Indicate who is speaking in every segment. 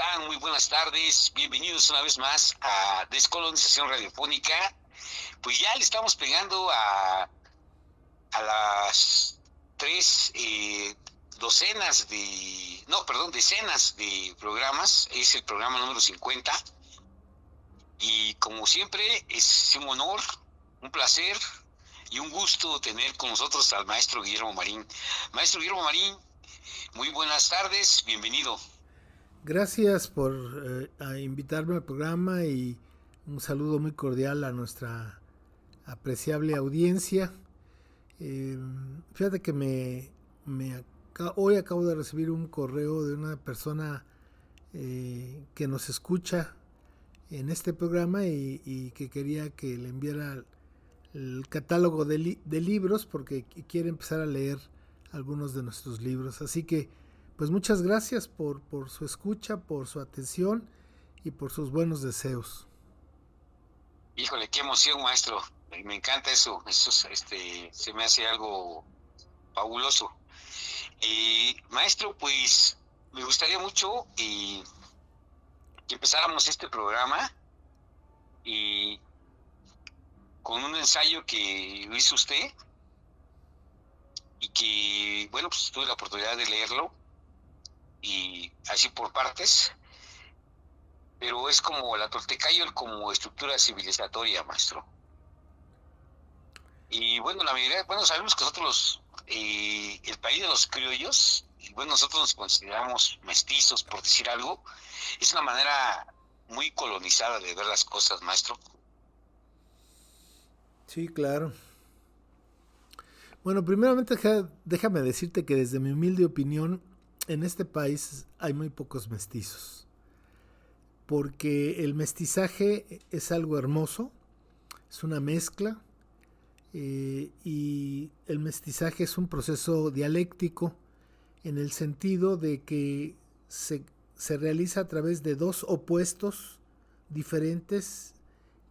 Speaker 1: están? Muy buenas tardes. Bienvenidos una vez más a Descolonización Radiofónica. Pues ya le estamos pegando a las tres decenas de programas. Es el programa número 50. Y como siempre, es un honor, un placer y un gusto tener con nosotros al maestro Guillermo Marín. Maestro Guillermo Marín, muy buenas tardes, bienvenido.
Speaker 2: Gracias por invitarme al programa y un saludo muy cordial a nuestra apreciable audiencia. Fíjate que hoy acabo de recibir un correo de una persona que nos escucha en este programa y que quería que le enviara el catálogo de libros porque quiere empezar a leer algunos de nuestros libros. Así que, pues muchas gracias por su escucha, por su atención y por sus buenos deseos.
Speaker 1: Híjole, qué emoción, maestro. Me encanta eso. Se me hace algo fabuloso. Maestro, pues me gustaría mucho que empezáramos este programa y con un ensayo que hizo usted y que, bueno, pues tuve la oportunidad de leerlo y así por partes, pero es como la Toltecayo como estructura civilizatoria, maestro. Y bueno, la mayoría, bueno, sabemos que nosotros, el país de los criollos, y bueno, nosotros nos consideramos mestizos, por decir algo, es una manera muy colonizada de ver las cosas, maestro.
Speaker 2: Sí, claro. Bueno, primeramente déjame decirte que desde mi humilde opinión, en este país hay muy pocos mestizos. Porque el mestizaje es algo hermoso, es una mezcla, y el mestizaje es un proceso dialéctico en el sentido de que se realiza a través de dos opuestos diferentes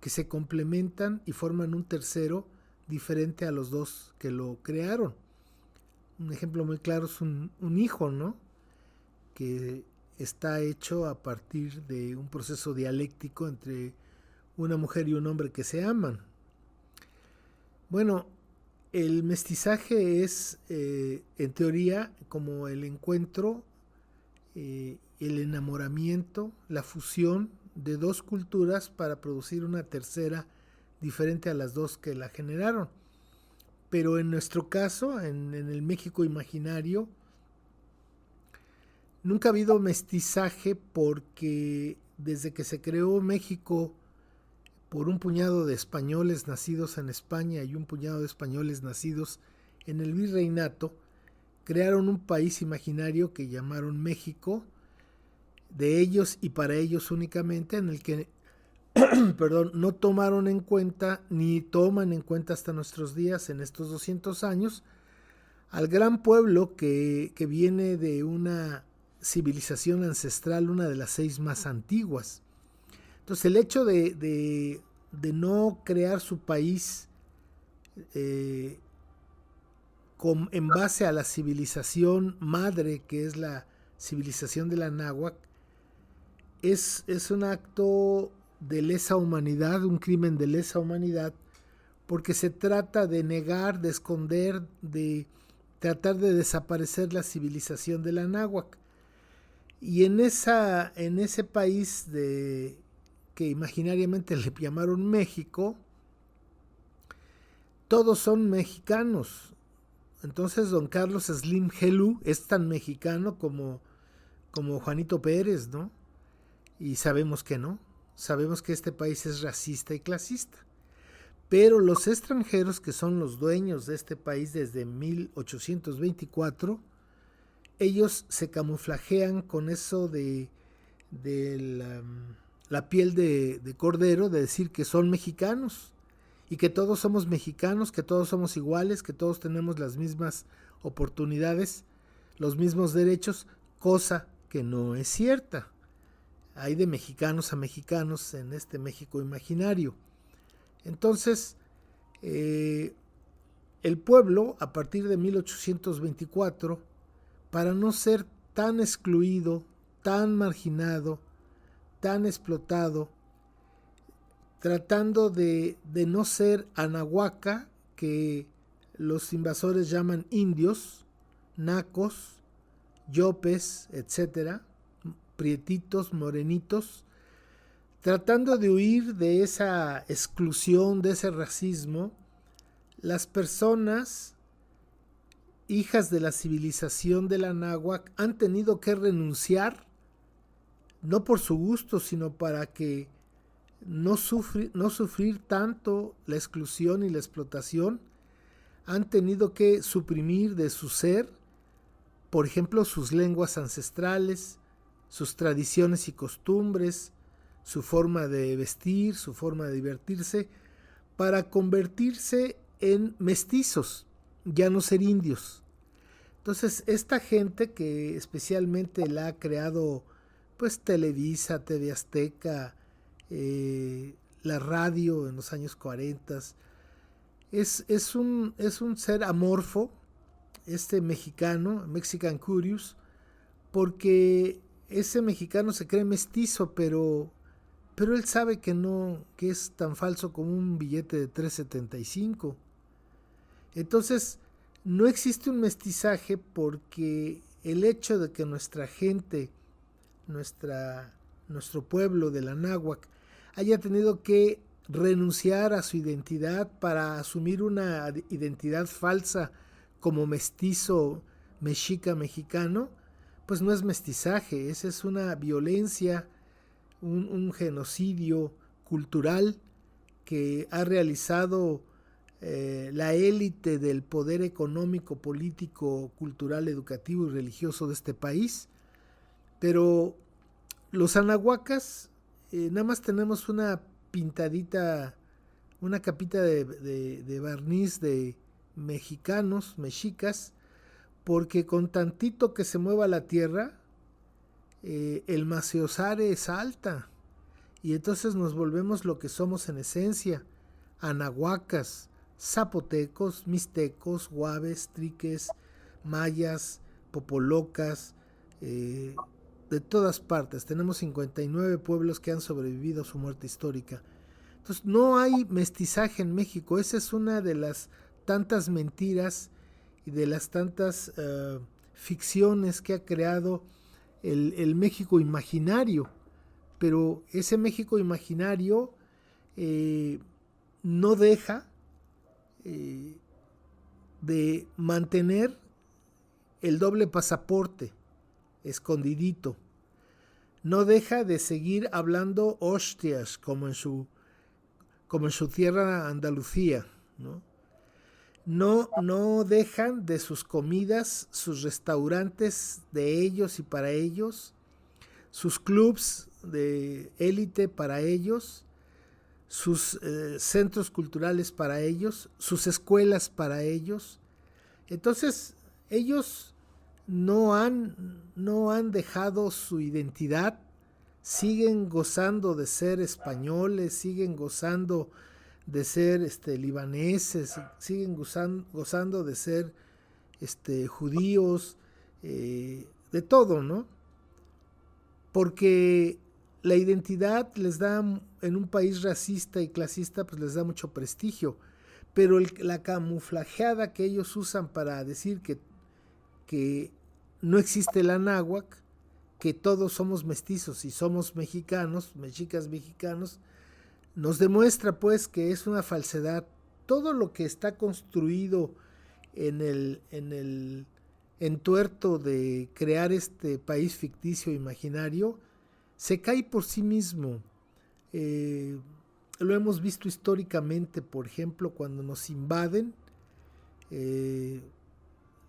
Speaker 2: que se complementan y forman un tercero diferente a los dos que lo crearon. Un ejemplo muy claro es un hijo, ¿no? Que está hecho a partir de un proceso dialéctico entre una mujer y un hombre que se aman. Bueno, el mestizaje es, en teoría, como el encuentro, el enamoramiento, la fusión de dos culturas para producir una tercera diferente a las dos que la generaron. Pero en nuestro caso, en el México imaginario, nunca ha habido mestizaje porque desde que se creó México por un puñado de españoles nacidos en España y un puñado de españoles nacidos en el virreinato, crearon un país imaginario que llamaron México, de ellos y para ellos únicamente, en el que perdón, no tomaron en cuenta ni toman en cuenta hasta nuestros días, en estos 200 años, al gran pueblo que viene de una civilización ancestral, una de las 6 más antiguas. Entonces el hecho de no crear su país eh, en base a la civilización madre, que es la civilización de la náhuatl, es un acto de lesa humanidad, un crimen de lesa humanidad, porque se trata de negar, de esconder, de tratar de desaparecer la civilización de la náhuatl. Y en ese país que imaginariamente le llamaron México, todos son mexicanos. Entonces don Carlos Slim Helú es tan mexicano como Juanito Pérez, ¿no? Y sabemos que no. Sabemos que este país es racista y clasista. Pero los extranjeros que son los dueños de este país desde 1824, ellos se camuflajean con eso de la piel de cordero, de decir que son mexicanos y que todos somos mexicanos, que todos somos iguales, que todos tenemos las mismas oportunidades, los mismos derechos, cosa que no es cierta. Hay de mexicanos a mexicanos en este México imaginario. Entonces, el pueblo, a partir de 1824, para no ser tan excluido tan marginado, tan explotado, tratando de no ser anahuaca, que los invasores llaman indios, nacos, yopes, etcétera, prietitos, morenitos, tratando de huir de esa exclusión, de ese racismo. Las personas hijas de la civilización de la náhuatl han tenido que renunciar, no por su gusto, sino para que no sufrir tanto la exclusión y la explotación. Han tenido que suprimir de su ser, por ejemplo, sus lenguas ancestrales, sus tradiciones y costumbres, su forma de vestir, su forma de divertirse, para convertirse en mestizos, ya no ser indios. Entonces, esta gente que especialmente la ha creado, pues Televisa, TV Azteca, la radio en los años 40, es un ser amorfo, este mexicano, Mexican Curious, porque ese mexicano se cree mestizo, pero él sabe que no, que es tan falso como un billete de 3.75. Entonces, no existe un mestizaje porque el hecho de que nuestra gente, nuestro pueblo de la náhuatl, haya tenido que renunciar a su identidad para asumir una identidad falsa como mestizo, mexica, mexicano, pues no es mestizaje, esa es una violencia, un genocidio cultural que ha realizado la élite del poder económico, político, cultural, educativo y religioso de este país. Pero los anahuacas, nada más tenemos una pintadita, una capita de barniz de mexicanos, mexicas, porque con tantito que se mueva la tierra, el maciosare salta, y entonces nos volvemos lo que somos en esencia, anahuacas, zapotecos, mixtecos, guaves, triques, mayas, popolocas, de todas partes. Tenemos 59 pueblos que han sobrevivido a su muerte histórica. Entonces no hay mestizaje en México. Esa es una de las tantas mentiras y de las tantas ficciones que ha creado el México imaginario. Pero ese México imaginario no deja de mantener el doble pasaporte escondidito. No deja de seguir hablando hostias como en su tierra Andalucía, ¿no? No dejan de sus comidas, sus restaurantes de ellos y para ellos, sus clubs de élite para ellos, sus centros culturales para ellos, sus escuelas para ellos. Entonces, ellos no han dejado su identidad, siguen gozando de ser españoles, siguen gozando de ser libaneses, siguen gozando de ser judíos, de todo, ¿no? Porque la identidad les da, en un país racista y clasista, pues les da mucho prestigio, pero la camuflajeada que ellos usan para decir que no existe la náhuatl, que todos somos mestizos y somos mexicanos, mexicas mexicanos, nos demuestra pues que es una falsedad. Todo lo que está construido en el entuerto de crear este país ficticio imaginario se cae por sí mismo. Lo hemos visto históricamente, por ejemplo, cuando nos invaden,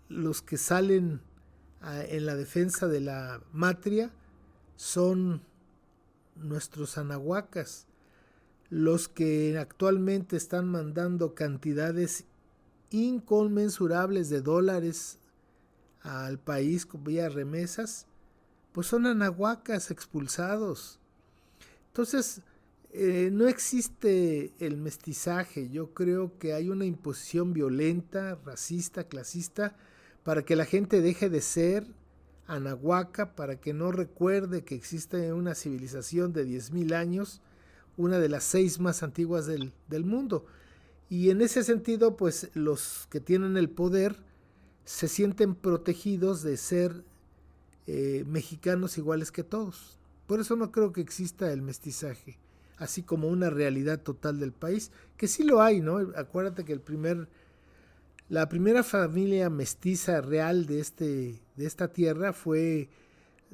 Speaker 2: los que salen en la defensa de la matria son nuestros anahuacas. Los que actualmente están mandando cantidades inconmensurables de dólares al país vía remesas, pues son anahuacas expulsados. Entonces, no existe el mestizaje. Yo creo que hay una imposición violenta, racista, clasista, para que la gente deje de ser Anahuaca, para que no recuerde que existe una civilización de 10.000 años, una de las 6 más antiguas del mundo. Y en ese sentido, pues los que tienen el poder se sienten protegidos de ser mexicanos iguales que todos. Por eso no creo que exista el mestizaje, así como una realidad total del país, que sí lo hay, ¿no? Acuérdate que la primera familia mestiza real de esta tierra fue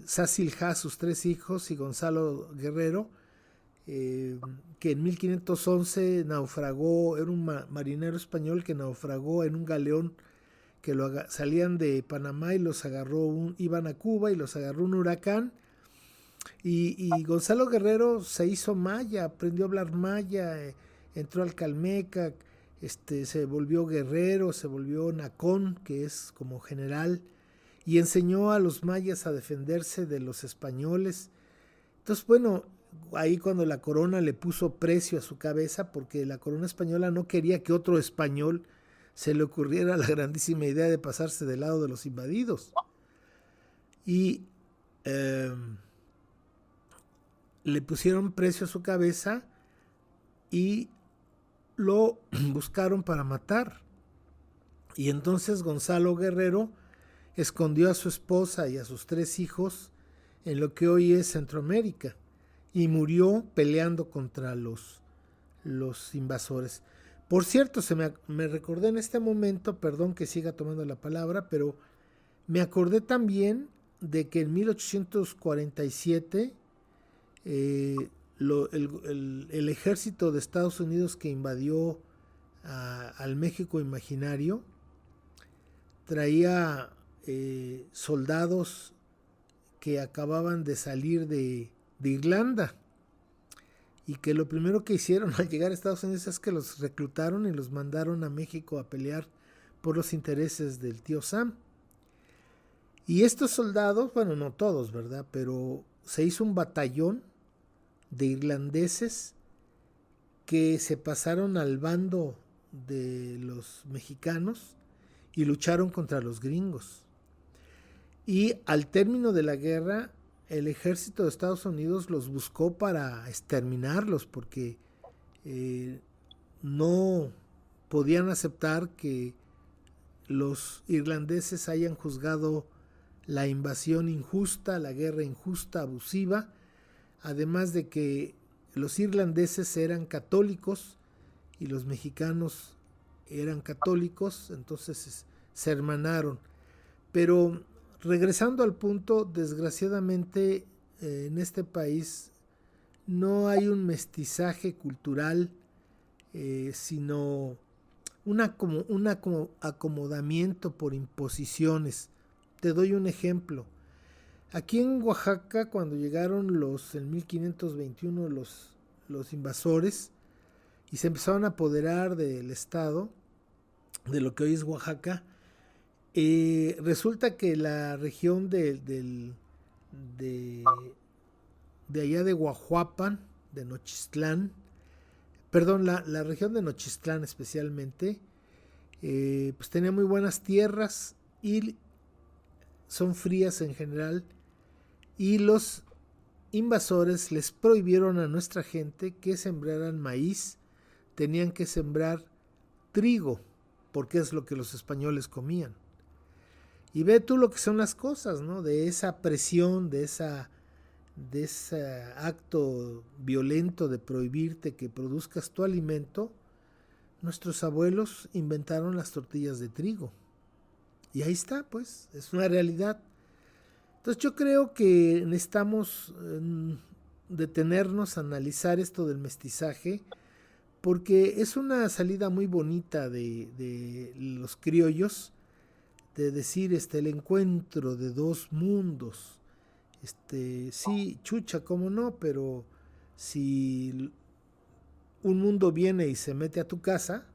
Speaker 2: Sacilja, sus 3 hijos, y Gonzalo Guerrero, que en 1511 naufragó, era un marinero español que naufragó en un galeón que salían de Panamá y los agarró, iban a Cuba y los agarró un huracán. Y Gonzalo Guerrero se hizo maya, aprendió a hablar maya, entró al Calmeca, se volvió guerrero, se volvió nacón, que es como general, y enseñó a los mayas a defenderse de los españoles. Entonces, bueno, ahí cuando la corona le puso precio a su cabeza, porque la corona española no quería que otro español se le ocurriera la grandísima idea de pasarse del lado de los invadidos. Y le pusieron precio a su cabeza y lo buscaron para matar. Y entonces Gonzalo Guerrero escondió a su esposa y a sus 3 hijos en lo que hoy es Centroamérica y murió peleando contra los invasores. Por cierto, me recordé en este momento, perdón que siga tomando la palabra, pero me acordé también de que en 1847 el ejército de Estados Unidos que invadió al México imaginario traía soldados que acababan de salir de Irlanda, y que lo primero que hicieron al llegar a Estados Unidos es que los reclutaron y los mandaron a México a pelear por los intereses del tío Sam. Y estos soldados, bueno, no todos, ¿verdad? Pero se hizo un batallón de irlandeses que se pasaron al bando de los mexicanos y lucharon contra los gringos. Y al término de la guerra, el ejército de Estados Unidos los buscó para exterminarlos, porque no podían aceptar que los irlandeses hayan juzgado la invasión injusta, la guerra injusta, abusiva, además de que los irlandeses eran católicos y los mexicanos eran católicos, entonces se hermanaron. Pero regresando al punto, desgraciadamente en este país no hay un mestizaje cultural, sino un acomodamiento por imposiciones. Te doy un ejemplo. Aquí en Oaxaca, cuando llegaron en 1521 los invasores y se empezaron a apoderar del estado, de lo que hoy es Oaxaca, resulta que la región de allá de Guajuapan, de Nochistlán, perdón, la región de Nochistlán especialmente, pues tenía muy buenas tierras y son frías en general, y los invasores les prohibieron a nuestra gente que sembraran maíz, tenían que sembrar trigo, porque es lo que los españoles comían. Y ve tú lo que son las cosas, ¿no? De esa presión, de ese acto violento de prohibirte que produzcas tu alimento, nuestros abuelos inventaron las tortillas de trigo. Y ahí está, pues, es una realidad. Entonces yo creo que necesitamos detenernos a analizar esto del mestizaje, porque es una salida muy bonita de los criollos, de decir el encuentro de 2 mundos. Sí, chucha, cómo no, pero si un mundo viene y se mete a tu casa,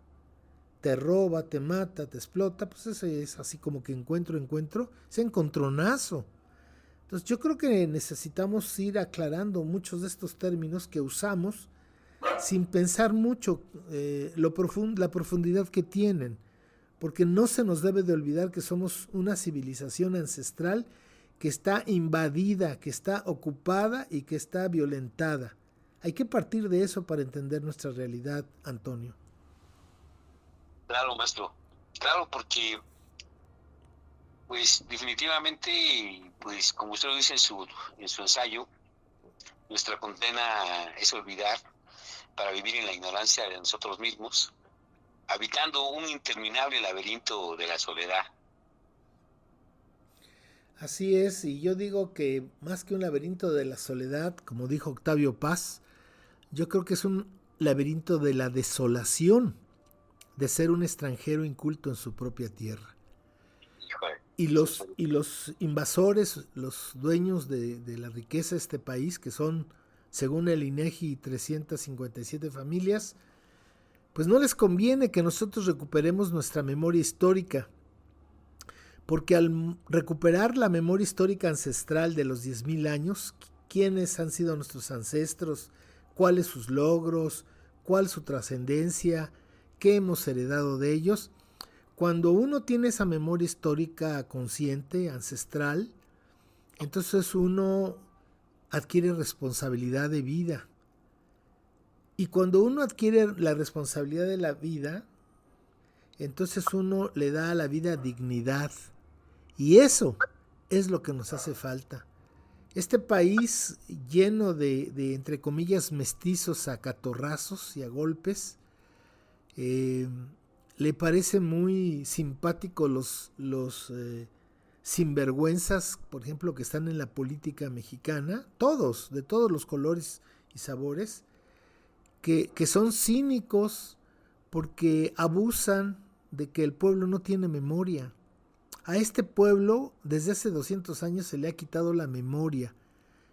Speaker 2: te roba, te mata, te explota, pues eso es así como que encuentro, es encontronazo. Entonces yo creo que necesitamos ir aclarando muchos de estos términos que usamos sin pensar mucho la profundidad que tienen, porque no se nos debe de olvidar que somos una civilización ancestral que está invadida, que está ocupada y que está violentada. Hay que partir de eso para entender nuestra realidad, Antonio.
Speaker 1: Claro, maestro. Claro, porque pues definitivamente, pues como usted lo dice en su ensayo, nuestra condena es olvidar para vivir en la ignorancia de nosotros mismos, habitando un interminable laberinto de la soledad.
Speaker 2: Así es, y yo digo que más que un laberinto de la soledad, como dijo Octavio Paz, yo creo que es un laberinto de la desolación de ser un extranjero inculto en su propia tierra.
Speaker 1: Híjole,
Speaker 2: Y los invasores, los dueños de la riqueza de este país, que son, según el INEGI, 357 familias, pues no les conviene que nosotros recuperemos nuestra memoria histórica, porque al recuperar la memoria histórica ancestral de los 10.000 años, quiénes han sido nuestros ancestros, cuáles sus logros, cuál su trascendencia, qué hemos heredado de ellos, cuando uno tiene esa memoria histórica consciente, ancestral, entonces uno adquiere responsabilidad de vida. Y cuando uno adquiere la responsabilidad de la vida, entonces uno le da a la vida dignidad. Y eso es lo que nos hace falta. Este país lleno de entre comillas, mestizos a catorrazos y a golpes, le parece muy simpático los sinvergüenzas, por ejemplo, que están en la política mexicana, todos, de todos los colores y sabores, que son cínicos porque abusan de que el pueblo no tiene memoria. A este pueblo desde hace 200 años se le ha quitado la memoria.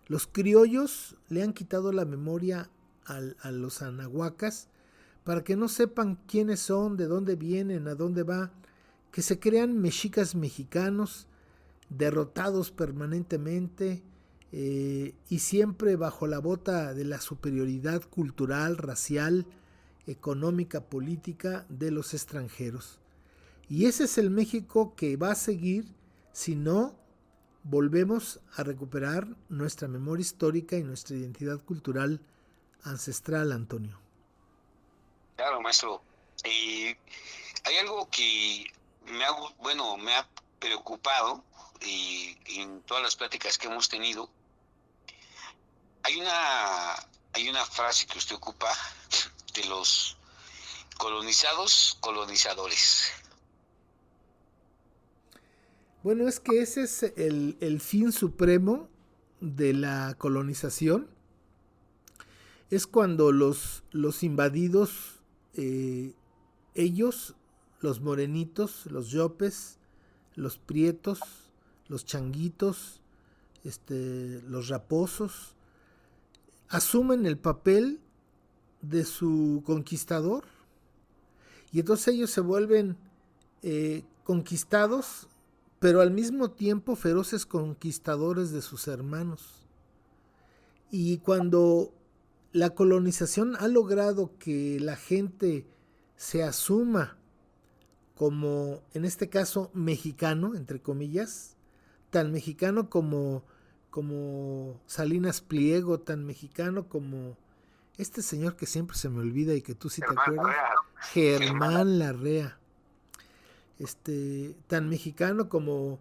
Speaker 2: Los criollos le han quitado la memoria a los anahuacas para que no sepan quiénes son, de dónde vienen, a dónde va, que se crean mexicas mexicanos, derrotados permanentemente y siempre bajo la bota de la superioridad cultural, racial, económica, política de los extranjeros. Y ese es el México que va a seguir si no volvemos a recuperar nuestra memoria histórica y nuestra identidad cultural ancestral, Antonio.
Speaker 1: Claro, maestro. Hay algo que me ha preocupado en todas las pláticas que hemos tenido. Hay una, hay una frase que usted ocupa de los colonizados, colonizadores.
Speaker 2: Bueno, es que ese es el fin supremo de la colonización. Es cuando los invadidos, ellos, los morenitos, los yopes, los prietos, los changuitos, los raposos, asumen el papel de su conquistador y entonces ellos se vuelven conquistados, pero al mismo tiempo feroces conquistadores de sus hermanos. Y cuando la colonización ha logrado que la gente se asuma como, en este caso, mexicano, entre comillas, tan mexicano como Salinas Pliego, tan mexicano como este señor que siempre se me olvida y que tú sí te acuerdas, Germán Larrea, tan mexicano como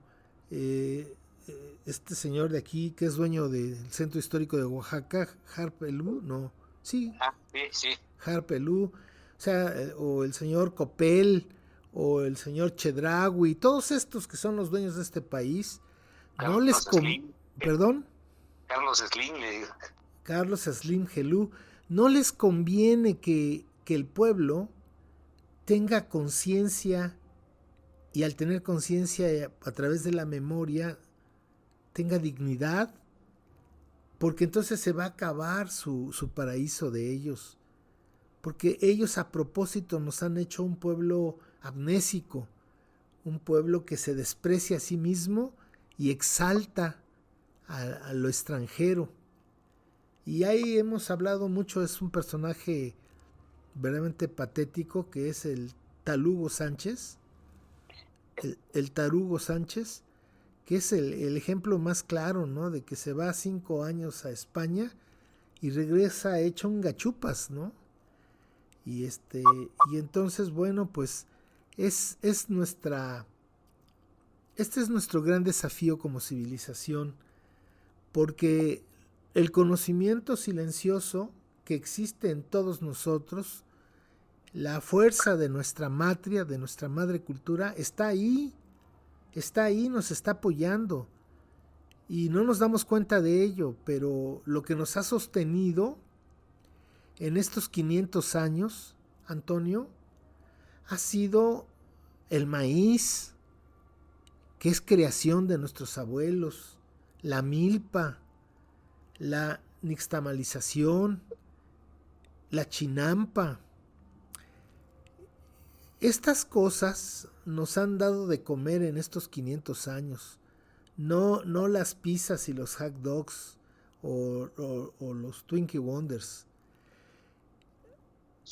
Speaker 2: este señor de aquí que es dueño del centro histórico de Oaxaca, Harpelú, no, sí,
Speaker 1: Sí.
Speaker 2: Harpelú, o sea, o el señor Copel, o el señor Chedraui, todos estos que son los dueños de este país, no les perdón,
Speaker 1: Carlos Slim, le digo.
Speaker 2: Carlos Slim Gelú, no les conviene que el pueblo tenga conciencia y al tener conciencia a través de la memoria tenga dignidad, porque entonces se va a acabar su paraíso de ellos, porque ellos a propósito nos han hecho un pueblo amnésico, un pueblo que se desprecia a sí mismo y exalta a lo extranjero. Y ahí hemos hablado mucho, es un personaje verdaderamente patético que es el Talugo Sánchez, el Tarugo Sánchez, que es el ejemplo más claro, ¿no? De que se va 5 años a España y regresa hecho un gachupas, ¿no? Y entonces, bueno, pues es nuestra, este es nuestro gran desafío como civilización, porque el conocimiento silencioso que existe en todos nosotros, la fuerza de nuestra matria, de nuestra madre cultura, está ahí, nos está apoyando. Y no nos damos cuenta de ello, pero lo que nos ha sostenido en estos 500 años, Antonio, ha sido el maíz, que es creación de nuestros abuelos, la milpa, la nixtamalización, la chinampa. Estas cosas nos han dado de comer en estos 500 años. No las pizzas y los hot dogs o los Twinkie Wonders.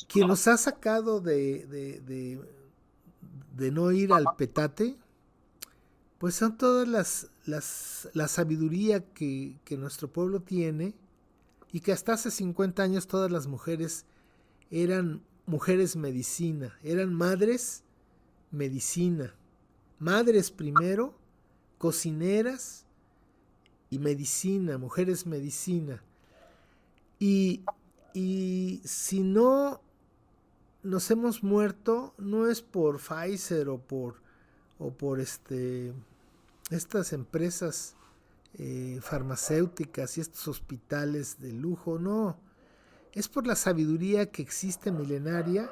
Speaker 2: Quien nos ha sacado de no ir al petate, pues son todas la sabiduría que nuestro pueblo tiene, y que hasta hace 50 años todas las mujeres eran mujeres medicina, eran madres medicina. Madres primero, cocineras y medicina, mujeres medicina. Y si no nos hemos muerto, no es por Pfizer o por estas empresas farmacéuticas y estos hospitales de lujo, no. Es por la sabiduría que existe milenaria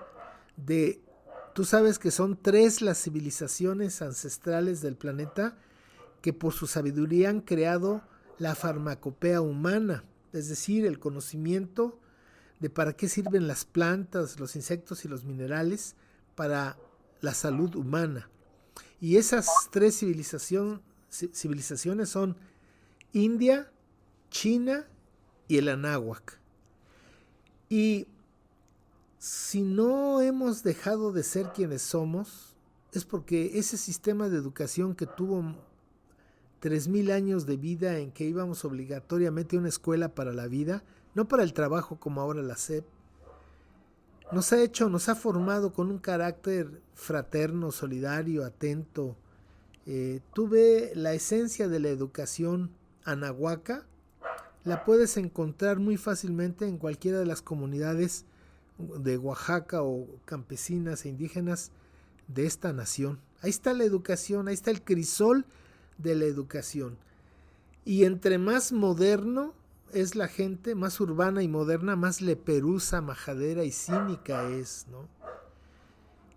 Speaker 2: de, tú sabes que son 3 las civilizaciones ancestrales del planeta que por su sabiduría han creado la farmacopea humana, es decir, el conocimiento de para qué sirven las plantas, los insectos y los minerales para la salud humana. Y esas 3 civilizaciones son India, China y el Anáhuac. Y si no hemos dejado de ser quienes somos, es porque ese sistema de educación que tuvo 3000 años de vida, en que íbamos obligatoriamente a una escuela para la vida, no para el trabajo como ahora la SEP, nos ha formado con un carácter fraterno, solidario, atento. Tuve la esencia de la educación anahuaca, la puedes encontrar muy fácilmente en cualquiera de las comunidades de Oaxaca o campesinas e indígenas de esta nación. Ahí está la educación, ahí está el crisol de la educación. Y entre más moderno es la gente, más urbana y moderna, más leperusa, majadera y cínica es, ¿no?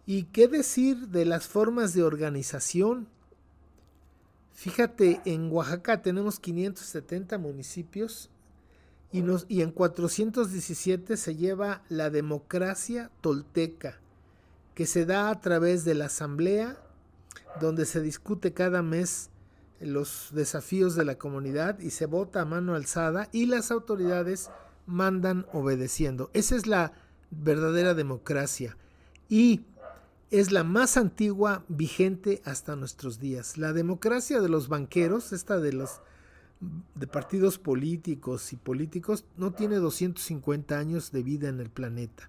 Speaker 2: ¿Y qué decir de las formas de organización? Fíjate, en Oaxaca tenemos 570 municipios y en 417 se lleva la democracia tolteca, que se da a través de la asamblea, donde se discute cada mes los desafíos de la comunidad y se vota a mano alzada y las autoridades mandan obedeciendo. Esa es la verdadera democracia y es la más antigua vigente hasta nuestros días. La democracia de los banqueros, esta de partidos políticos y políticos, no tiene 250 años de vida en el planeta.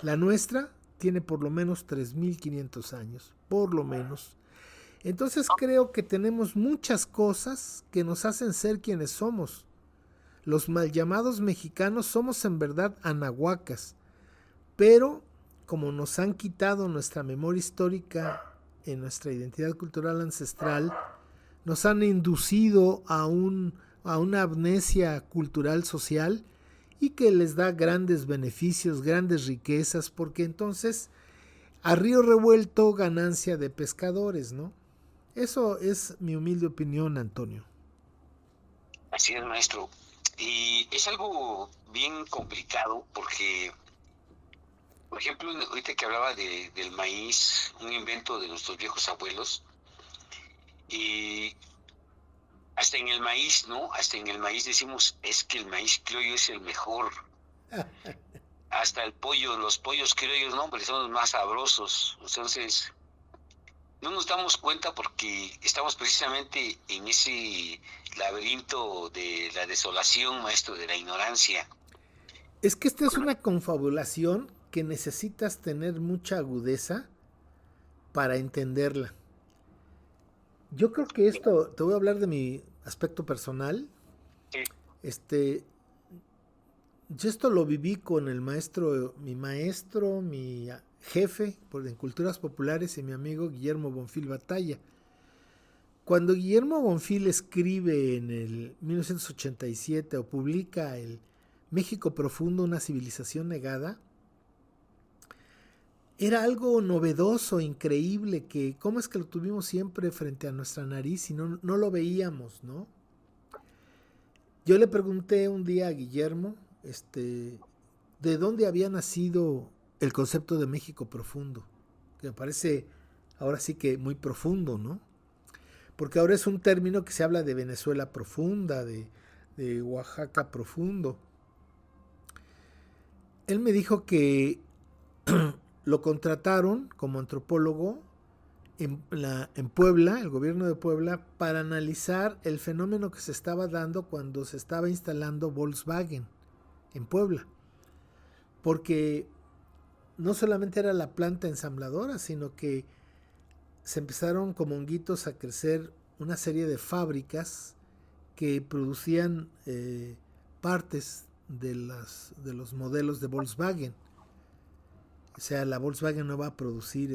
Speaker 2: La nuestra tiene por lo menos 3500 años, por lo menos. Entonces creo que tenemos muchas cosas que nos hacen ser quienes somos. Los mal llamados mexicanos somos en verdad anahuacas, pero como nos han quitado nuestra memoria histórica en nuestra identidad cultural ancestral, nos han inducido a una amnesia cultural social y que les da grandes beneficios, grandes riquezas, porque entonces a río revuelto ganancia de pescadores, ¿no? Eso es mi humilde opinión, Antonio.
Speaker 1: Así es, maestro. Y es algo bien complicado porque, por ejemplo, ahorita que hablaba del maíz, un invento de nuestros viejos abuelos, y hasta en el maíz, ¿no? Hasta en el maíz decimos, es que el maíz criollo es el mejor. Hasta el pollo, los pollos criollos, ¿no? Porque son los más sabrosos. Entonces, no nos damos cuenta porque estamos precisamente en ese laberinto de la desolación, maestro, de la ignorancia.
Speaker 2: Es que esta es una confabulación que necesitas tener mucha agudeza para entenderla. Yo creo que esto, te voy a hablar de mi aspecto personal.
Speaker 1: Sí.
Speaker 2: Este, yo esto lo viví con el maestro, mi jefe en culturas populares y mi amigo Guillermo Bonfil Batalla. Cuando Guillermo Bonfil escribe en el 1987 o publica el México Profundo, una civilización negada, era algo novedoso, increíble, que cómo es que lo tuvimos siempre frente a nuestra nariz y no lo veíamos, ¿no? Yo le pregunté un día a Guillermo, de dónde había nacido el concepto de México profundo, que me parece ahora sí que muy profundo, ¿no? Porque ahora es un término que se habla de Venezuela profunda, de Oaxaca profundo. Él me dijo que lo contrataron como antropólogo en Puebla, el gobierno de Puebla, para analizar el fenómeno que se estaba dando cuando se estaba instalando Volkswagen en Puebla. Porque no solamente era la planta ensambladora, sino que se empezaron como honguitos a crecer una serie de fábricas que producían partes de los modelos de Volkswagen. O sea, la Volkswagen no va a producir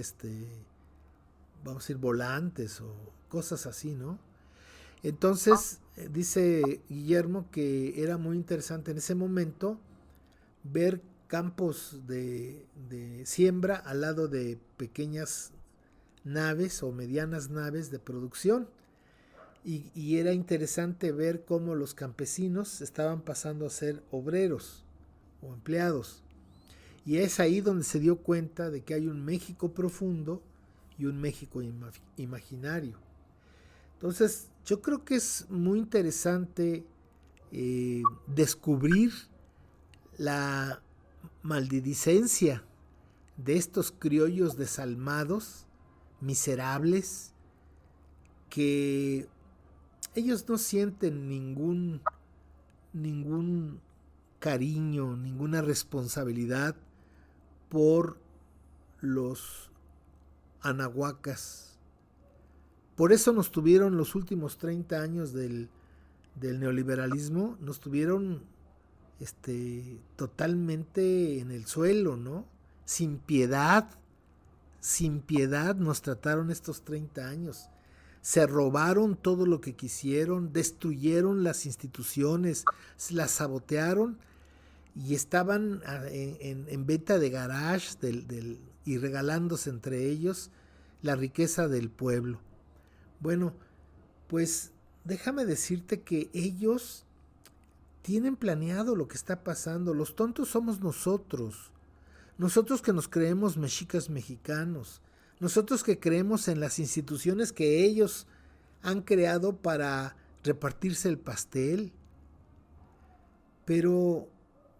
Speaker 2: vamos a decir, volantes o cosas así, ¿no? Entonces, dice Guillermo que era muy interesante en ese momento ver campos de siembra al lado de pequeñas naves o medianas naves de producción. Y era interesante ver cómo los campesinos estaban pasando a ser obreros o empleados. Y es ahí donde se dio cuenta de que hay un México profundo y un México imaginario. Entonces, yo creo que es muy interesante descubrir la maldicencia de estos criollos desalmados, miserables, que ellos no sienten ningún cariño, ninguna responsabilidad por los anahuacas. Por eso nos tuvieron los últimos 30 años del neoliberalismo, nos tuvieron totalmente en el suelo, ¿no? Sin piedad nos trataron estos 30 años. Se robaron todo lo que quisieron, destruyeron las instituciones, las sabotearon y estaban en venta de garage y regalándose entre ellos la riqueza del pueblo. Bueno, pues déjame decirte que ellos tienen planeado lo que está pasando. Los tontos somos nosotros. Nosotros que nos creemos mexicas mexicanos. Nosotros que creemos en las instituciones que ellos han creado para repartirse el pastel. Pero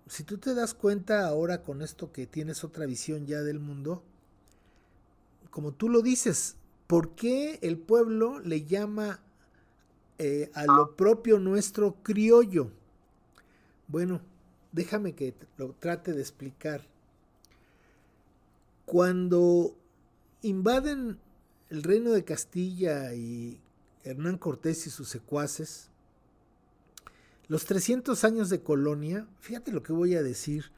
Speaker 2: si tú te das cuenta ahora con esto que tienes otra visión ya del mundo, como tú lo dices, ¿por qué el pueblo le llama a lo propio nuestro criollo? Bueno, déjame que lo trate de explicar. Cuando invaden el reino de Castilla y Hernán Cortés y sus secuaces, los 300 años de colonia, fíjate lo que voy a decir,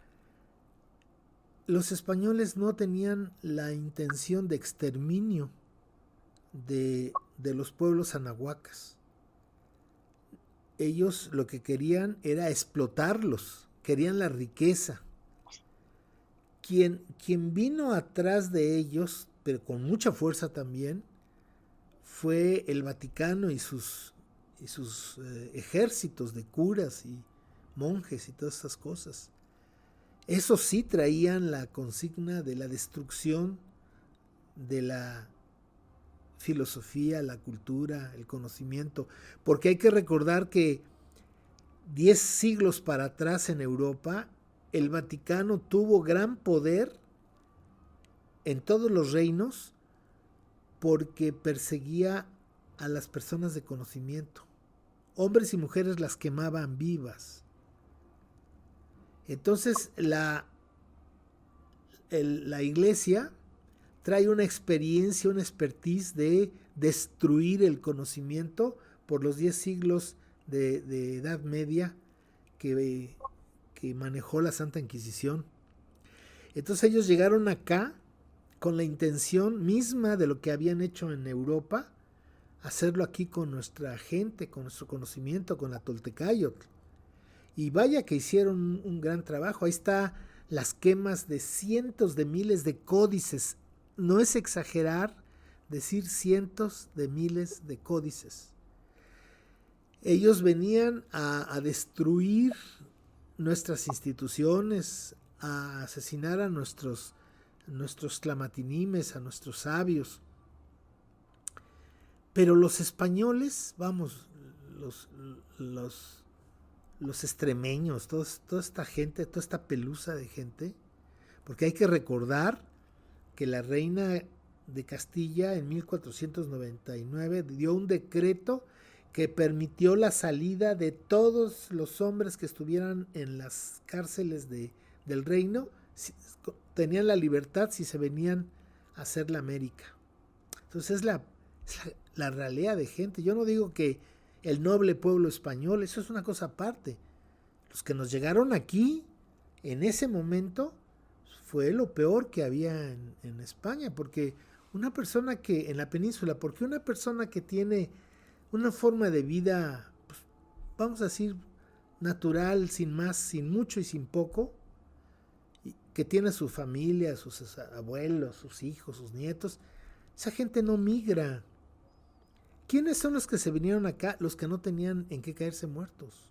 Speaker 2: los españoles no tenían la intención de exterminio de los pueblos anahuacas. Ellos lo que querían era explotarlos, querían la riqueza. Quien vino atrás de ellos, pero con mucha fuerza también, fue el Vaticano y sus ejércitos de curas y monjes y todas esas cosas. Esos sí traían la consigna de la destrucción de la filosofía, la cultura, el conocimiento, porque hay que recordar que 10 siglos para atrás en Europa, el Vaticano tuvo gran poder en todos los reinos porque perseguía a las personas de conocimiento. Hombres y mujeres las quemaban vivas. Entonces la iglesia trae una experiencia, una expertise de destruir el conocimiento por los 10 siglos de Edad Media que manejó la Santa Inquisición. Entonces ellos llegaron acá con la intención misma de lo que habían hecho en Europa, hacerlo aquí con nuestra gente, con nuestro conocimiento, con la Toltecayotl. Y vaya que hicieron un gran trabajo. Ahí está las quemas de cientos de miles de códices. No es exagerar decir cientos de miles de códices. Ellos venían a destruir nuestras instituciones, a asesinar a nuestros tlamatinimes, a nuestros sabios. Pero los españoles, vamos, los extremeños, toda esta gente, toda esta pelusa de gente, porque hay que recordar que la reina de Castilla en 1499 dio un decreto que permitió la salida de todos los hombres que estuvieran en las cárceles del reino, tenían la libertad si se venían a hacer la América. Entonces es la ralea de gente. Yo no digo que el noble pueblo español, eso es una cosa aparte. Los que nos llegaron aquí en ese momento fue lo peor que había en España, porque una persona que en la península, porque una persona que tiene una forma de vida, pues, vamos a decir, natural, sin más, sin mucho y sin poco, que tiene su familia, sus abuelos, sus hijos, sus nietos, esa gente no migra. ¿Quiénes son los que se vinieron acá? Los que no tenían en qué caerse muertos.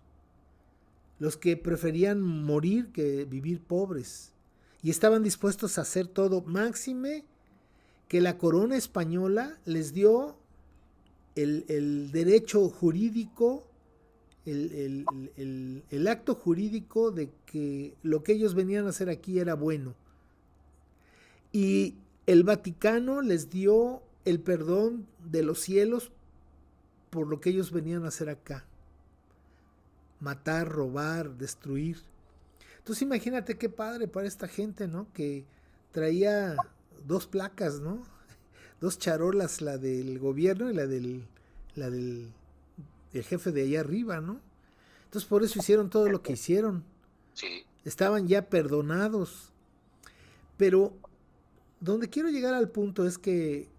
Speaker 2: Los que preferían morir que vivir pobres. Y estaban dispuestos a hacer todo. Máxime que la corona española les dio el derecho jurídico, el acto jurídico de que lo que ellos venían a hacer aquí era bueno. Y el Vaticano les dio el perdón de los cielos por lo que ellos venían a hacer acá. Matar, robar, destruir. Entonces imagínate qué padre para esta gente, ¿no? Que traía 2 placas, ¿no? 2 charolas, la del gobierno y la del el jefe de allá arriba, ¿no? Entonces por eso hicieron todo lo que hicieron.
Speaker 1: Sí.
Speaker 2: Estaban ya perdonados. Pero donde quiero llegar al punto es que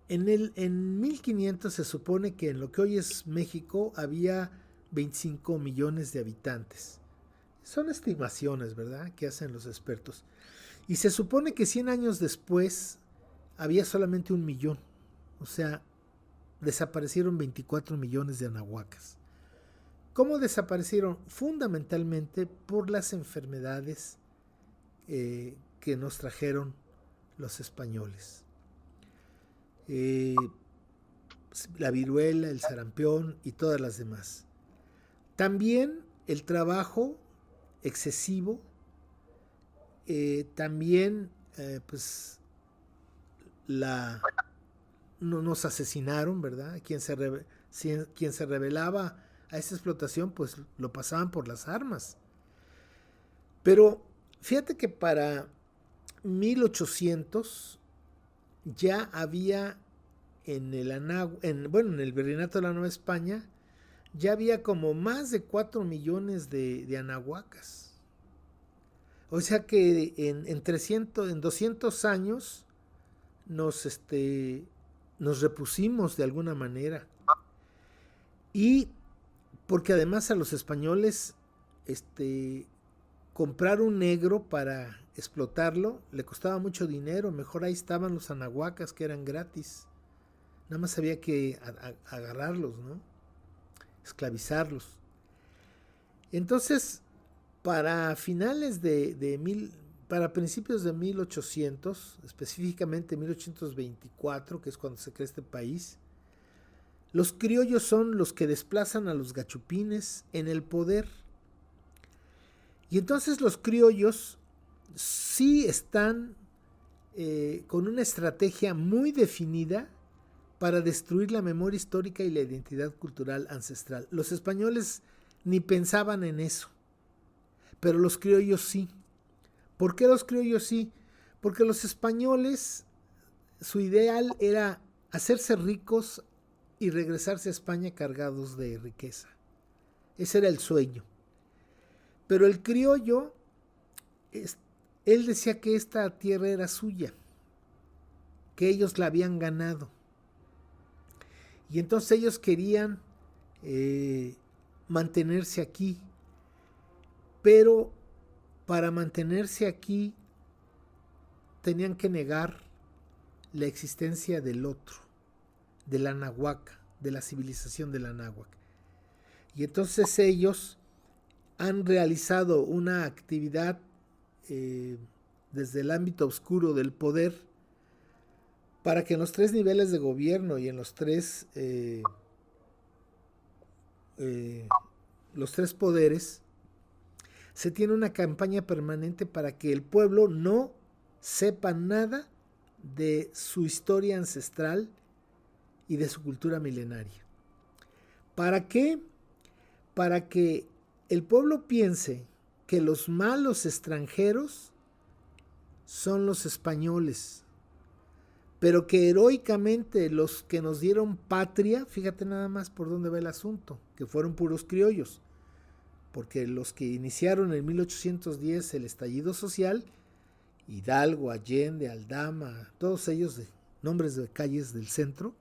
Speaker 2: en 1500 se supone que en lo que hoy es México había 25 millones de habitantes. Son estimaciones, ¿verdad?, que hacen los expertos. Y se supone que 100 años después había solamente 1 millón. O sea, desaparecieron 24 millones de anahuacas. ¿Cómo desaparecieron? Fundamentalmente por las enfermedades que nos trajeron los españoles. La viruela, el sarampión y todas las demás. También el trabajo excesivo, también pues nos asesinaron, ¿verdad? Quien se rebelaba a esa explotación, pues lo pasaban por las armas. Pero fíjate que para 1800 ya había en el Virreinato de la Nueva España, ya había como más de 4 millones de anahuacas. O sea que en 200 años nos repusimos de alguna manera. Y porque además a los españoles comprar un negro para explotarlo le costaba mucho dinero. Mejor ahí estaban los anahuacas, que eran gratis. Nada más había que agarrarlos, ¿no? Esclavizarlos. Entonces, para principios de 1800, específicamente 1824, que es cuando se crea este país, los criollos son los que desplazan a los gachupines en el poder. Y entonces los criollos sí están con una estrategia muy definida para destruir la memoria histórica y la identidad cultural ancestral. Los españoles ni pensaban en eso, pero los criollos sí. ¿Por qué los criollos sí? Porque los españoles, su ideal era hacerse ricos y regresarse a España cargados de riqueza. Ese era el sueño. Pero el criollo, él decía que esta tierra era suya, que ellos la habían ganado. Y entonces ellos querían mantenerse aquí. Pero para mantenerse aquí tenían que negar la existencia del otro, de la náhuatl, de la civilización de la náhuatl. Y entonces ellos han realizado una actividad desde el ámbito oscuro del poder para que en los 3 niveles de gobierno y en los 3 poderes se tiene una campaña permanente para que el pueblo no sepa nada de su historia ancestral y de su cultura milenaria. ¿Para qué? Para que el pueblo piense que los malos extranjeros son los españoles, pero que heroicamente los que nos dieron patria, fíjate nada más por dónde va el asunto, que fueron puros criollos, porque los que iniciaron en 1810 el estallido social, Hidalgo, Allende, Aldama, todos ellos de nombres de calles del centro,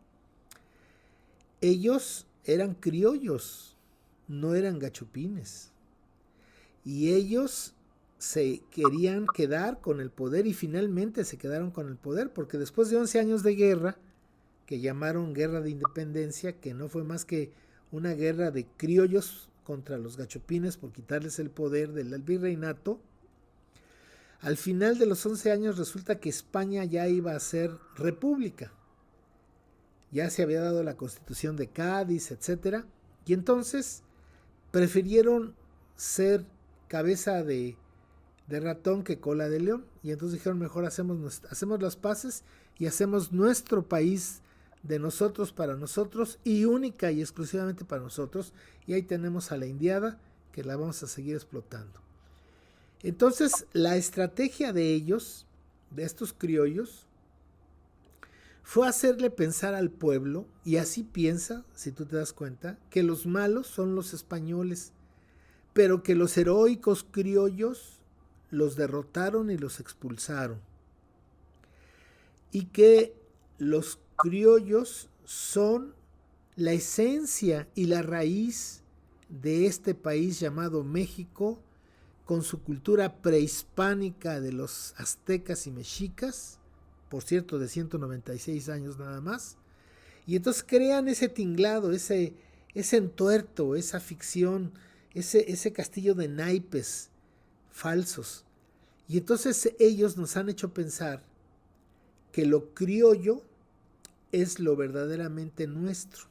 Speaker 2: ellos eran criollos, no eran gachupines. Y ellos se querían quedar con el poder y finalmente se quedaron con el poder, porque después de 11 años de guerra, que llamaron Guerra de Independencia, que no fue más que una guerra de criollos contra los gachupines por quitarles el poder del virreinato, al final de los 11 años resulta que España ya iba a ser república. Ya se había dado la Constitución de Cádiz, etc. Y entonces prefirieron ser cabeza de ratón que cola de león. Y entonces dijeron, mejor hacemos las paces y hacemos nuestro país de nosotros para nosotros y única y exclusivamente para nosotros. Y ahí tenemos a la indiada que la vamos a seguir explotando. Entonces la estrategia de ellos, de estos criollos, fue hacerle pensar al pueblo, y así piensa, si tú te das cuenta, que los malos son los españoles, pero que los heroicos criollos los derrotaron y los expulsaron. Y que los criollos son la esencia y la raíz de este país llamado México, con su cultura prehispánica de los aztecas y mexicas, por cierto, de 196 años nada más, y entonces crean ese tinglado, ese entuerto, esa ficción, ese castillo de naipes falsos. Y entonces ellos nos han hecho pensar que lo criollo es lo verdaderamente nuestro,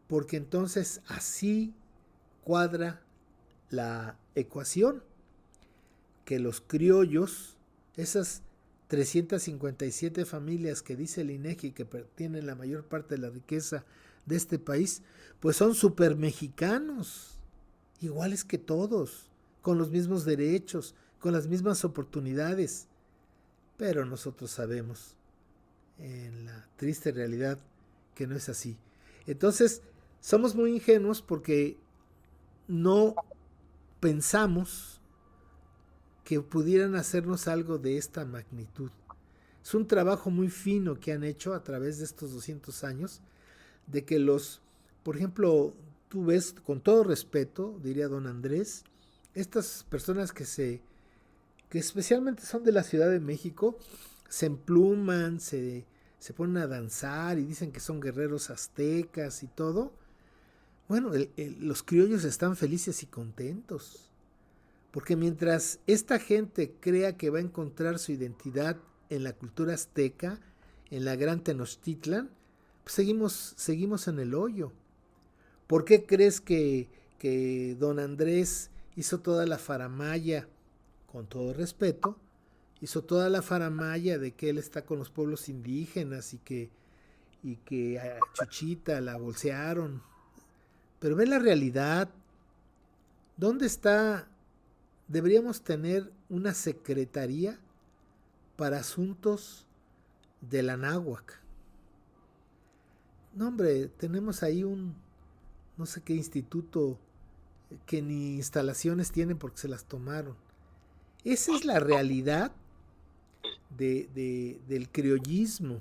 Speaker 2: porque entonces así cuadra la ecuación, que los criollos, esas 357 familias que dice el INEGI que tienen la mayor parte de la riqueza de este país, pues son super mexicanos, iguales que todos, con los mismos derechos, con las mismas oportunidades. Pero nosotros sabemos, en la triste realidad, que no es así. Entonces, somos muy ingenuos porque no pensamos que pudieran hacernos algo de esta magnitud. Es un trabajo muy fino que han hecho a través de estos 200 años, de que por ejemplo, tú ves, con todo respeto, diría don Andrés, estas personas que especialmente son de la Ciudad de México, se empluman, se ponen a danzar y dicen que son guerreros aztecas y todo. Bueno, los criollos están felices y contentos, porque mientras esta gente crea que va a encontrar su identidad en la cultura azteca, en la gran Tenochtitlan, pues seguimos en el hoyo. ¿Por qué crees que don Andrés hizo toda la faramalla, con todo respeto, hizo toda la faramaya de que él está con los pueblos indígenas y que a Chuchita la bolsearon. Pero ve la realidad. ¿Dónde está? Deberíamos tener una secretaría para asuntos de la náhuac. No, hombre, tenemos ahí un no sé qué instituto que ni instalaciones tienen porque se las tomaron. Esa es la realidad del criollismo.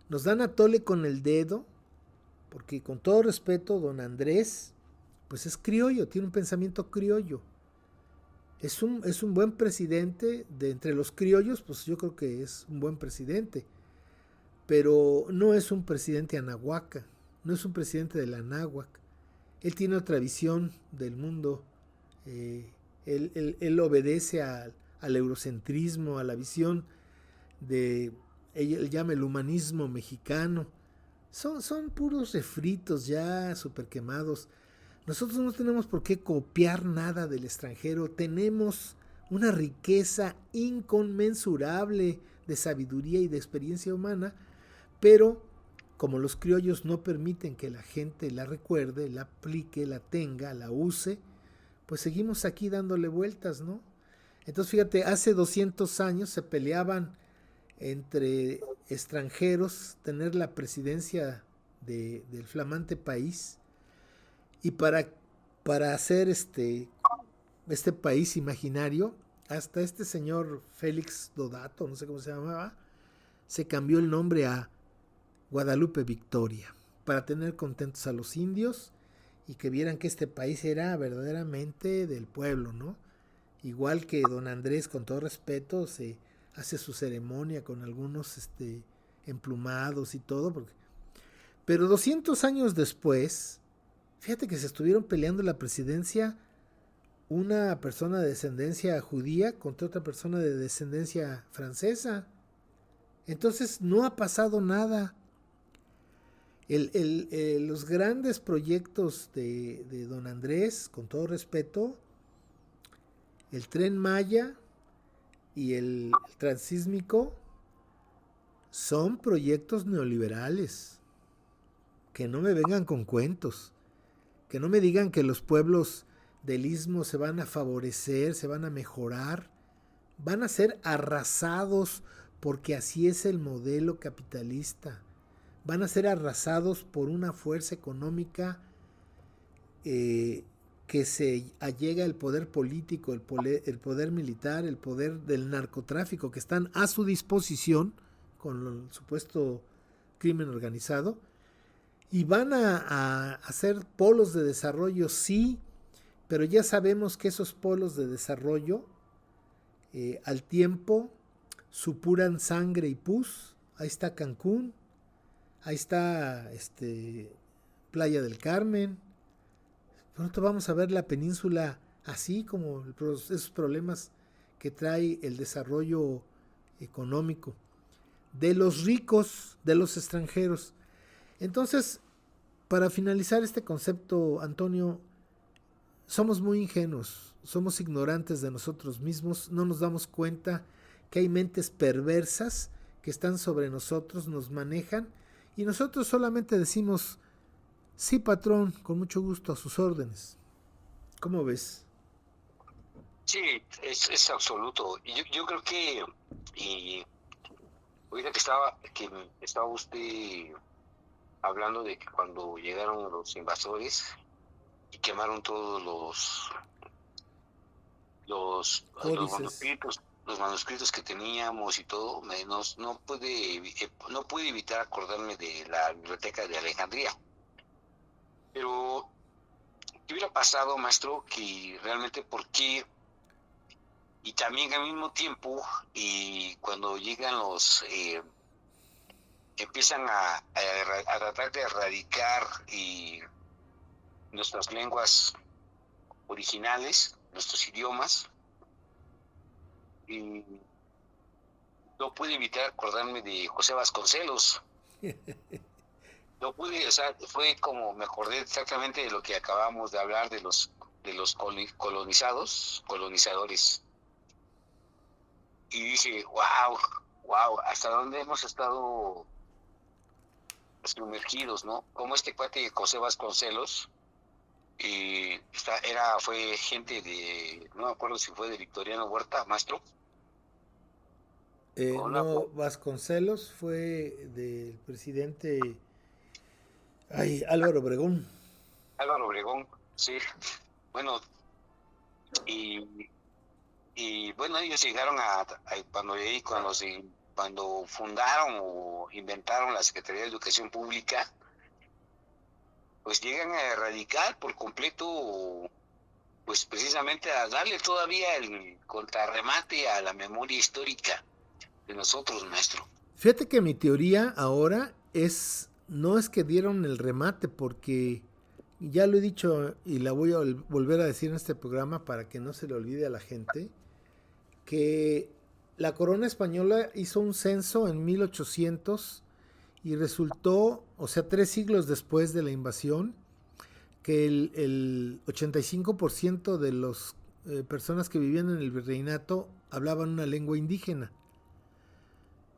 Speaker 2: Nos dan a tole con el dedo, porque con todo respeto, don Andrés, pues es criollo, tiene un pensamiento criollo. Es un buen presidente, de entre los criollos, pues yo creo que es un buen presidente, pero no es un presidente anahuaca, no es un presidente de la náhuac. Él tiene otra visión del mundo, él obedece al eurocentrismo, a la visión de, él llama el humanismo mexicano. Son puros refritos ya super quemados. Nosotros no tenemos por qué copiar nada del extranjero. Tenemos una riqueza inconmensurable de sabiduría y de experiencia humana, pero como los criollos no permiten que la gente la recuerde, la aplique, la tenga, la use, pues seguimos aquí dándole vueltas, ¿no? Entonces fíjate, hace 200 años se peleaban entre extranjeros tener la presidencia del flamante país, y para hacer este país imaginario, hasta este señor Félix Dodato, no sé cómo se llamaba, se cambió el nombre a Guadalupe Victoria, para tener contentos a los indios y que vieran que este país era verdaderamente del pueblo, ¿no? Igual que don Andrés, con todo respeto, se hace su ceremonia con algunos emplumados y todo, pero 200 años después, fíjate que se estuvieron peleando la presidencia una persona de descendencia judía contra otra persona de descendencia francesa. Entonces no ha pasado nada. Los grandes proyectos de don Andrés, con todo respeto, el Tren Maya y el transísmico, son proyectos neoliberales. Que no me vengan con cuentos. Que no me digan que los pueblos del istmo se van a favorecer, se van a mejorar. Van a ser arrasados porque así es el modelo capitalista. Van a ser arrasados por una fuerza económica que se allega al poder político, el poder militar, el poder del narcotráfico, que están a su disposición con el supuesto crimen organizado. Y van a hacer polos de desarrollo, sí, pero ya sabemos que esos polos de desarrollo al tiempo supuran sangre y pus. Ahí está Cancún, ahí está Playa del Carmen. Pronto vamos a ver la península así, como esos problemas que trae el desarrollo económico de los ricos, de los extranjeros. Entonces, para finalizar este concepto, Antonio, somos muy ingenuos, somos ignorantes de nosotros mismos, no nos damos cuenta que hay mentes perversas que están sobre nosotros, nos manejan, y nosotros solamente decimos, sí, patrón, con mucho gusto, a sus órdenes. ¿Cómo ves?
Speaker 1: Sí, es absoluto. Yo creo que, ahorita que estaba usted hablando de que cuando llegaron los invasores y quemaron todos los manuscritos que teníamos y todo, no pude evitar acordarme de la biblioteca de Alejandría. Pero, ¿qué hubiera pasado, maestro? Que realmente, ¿por qué? Y también al mismo tiempo, cuando llegan empiezan a tratar de erradicar nuestras lenguas originales, nuestros idiomas, y no pude evitar acordarme de José Vasconcelos. No pude, o sea, fue como me acordé exactamente de lo que acabamos de hablar de los colonizadores. y dice, wow, wow, hasta dónde hemos estado sumergidos, ¿no? Como este cuate José Vasconcelos, fue gente de, no me acuerdo si fue de Victoriano Huerta, maestro, o una,
Speaker 2: No, Vasconcelos fue del presidente Álvaro Obregón.
Speaker 1: Álvaro Obregón, sí, bueno, y, y bueno, ellos llegaron cuando fundaron o inventaron la Secretaría de Educación Pública, pues llegan a erradicar por completo, pues precisamente a darle todavía el contrarremate a la memoria histórica de nosotros, maestro.
Speaker 2: Fíjate que mi teoría ahora no es que dieron el remate, porque ya lo he dicho y la voy a volver a decir en este programa para que no se le olvide a la gente, que la corona española hizo un censo en 1800 y resultó, o sea, 3 siglos después de la invasión, que el 85% de las personas que vivían en el virreinato hablaban una lengua indígena.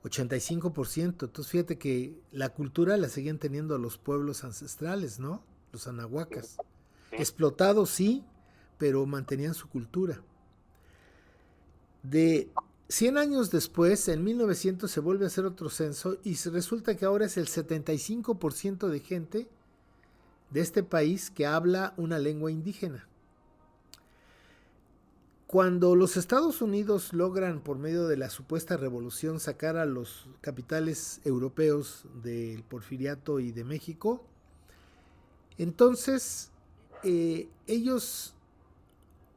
Speaker 2: 85%. Entonces fíjate que la cultura la seguían teniendo los pueblos ancestrales, ¿no? Los anahuacas.
Speaker 1: Sí.
Speaker 2: Explotados sí, pero mantenían su cultura. De 100 años después, en 1900 se vuelve a hacer otro censo y resulta que ahora es el 75% de gente de este país que habla una lengua indígena. Cuando los Estados Unidos logran, por medio de la supuesta revolución, sacar a los capitales europeos del Porfiriato y de México, entonces ellos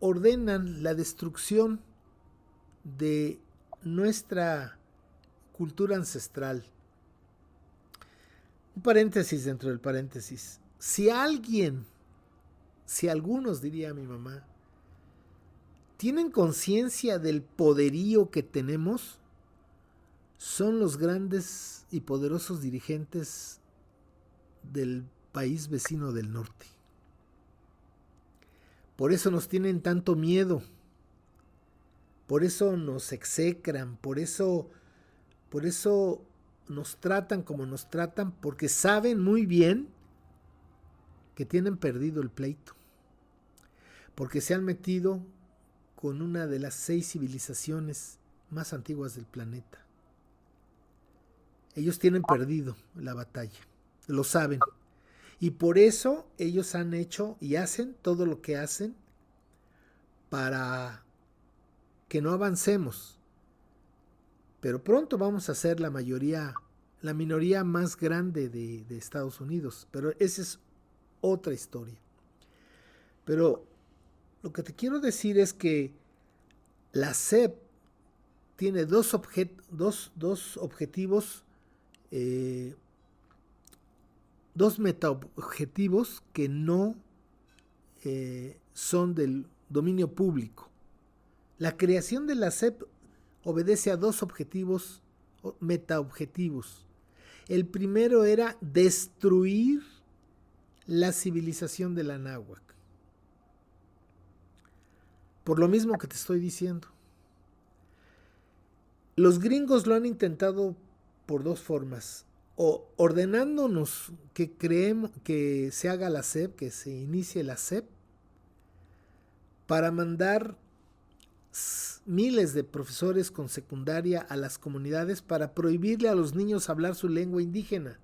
Speaker 2: ordenan la destrucción de nuestra cultura ancestral. Un paréntesis dentro del paréntesis. Si algunos, diría mi mamá, tienen conciencia del poderío que tenemos, son los grandes y poderosos dirigentes del país vecino del norte. Por eso nos tienen tanto miedo, por eso nos execran, por eso nos tratan como nos tratan, porque saben muy bien que tienen perdido el pleito, porque se han metido con una de las 6 civilizaciones más antiguas del planeta. Ellos tienen perdido la batalla, lo saben. Y por eso ellos han hecho y hacen todo lo que hacen para que no avancemos. Pero pronto vamos a ser la minoría más grande de Estados Unidos. Pero esa es otra historia. Pero lo que te quiero decir es que la SEP tiene dos objetivos, dos metaobjetivos que no son del dominio público. La creación de la SEP obedece a dos objetivos, metaobjetivos. El primero era destruir la civilización de la náhuatl. Por lo mismo que te estoy diciendo. Los gringos lo han intentado por dos formas. O ordenándonos que se haga la SEP, que se inicie la SEP, para mandar miles de profesores con secundaria a las comunidades para prohibirle a los niños hablar su lengua indígena.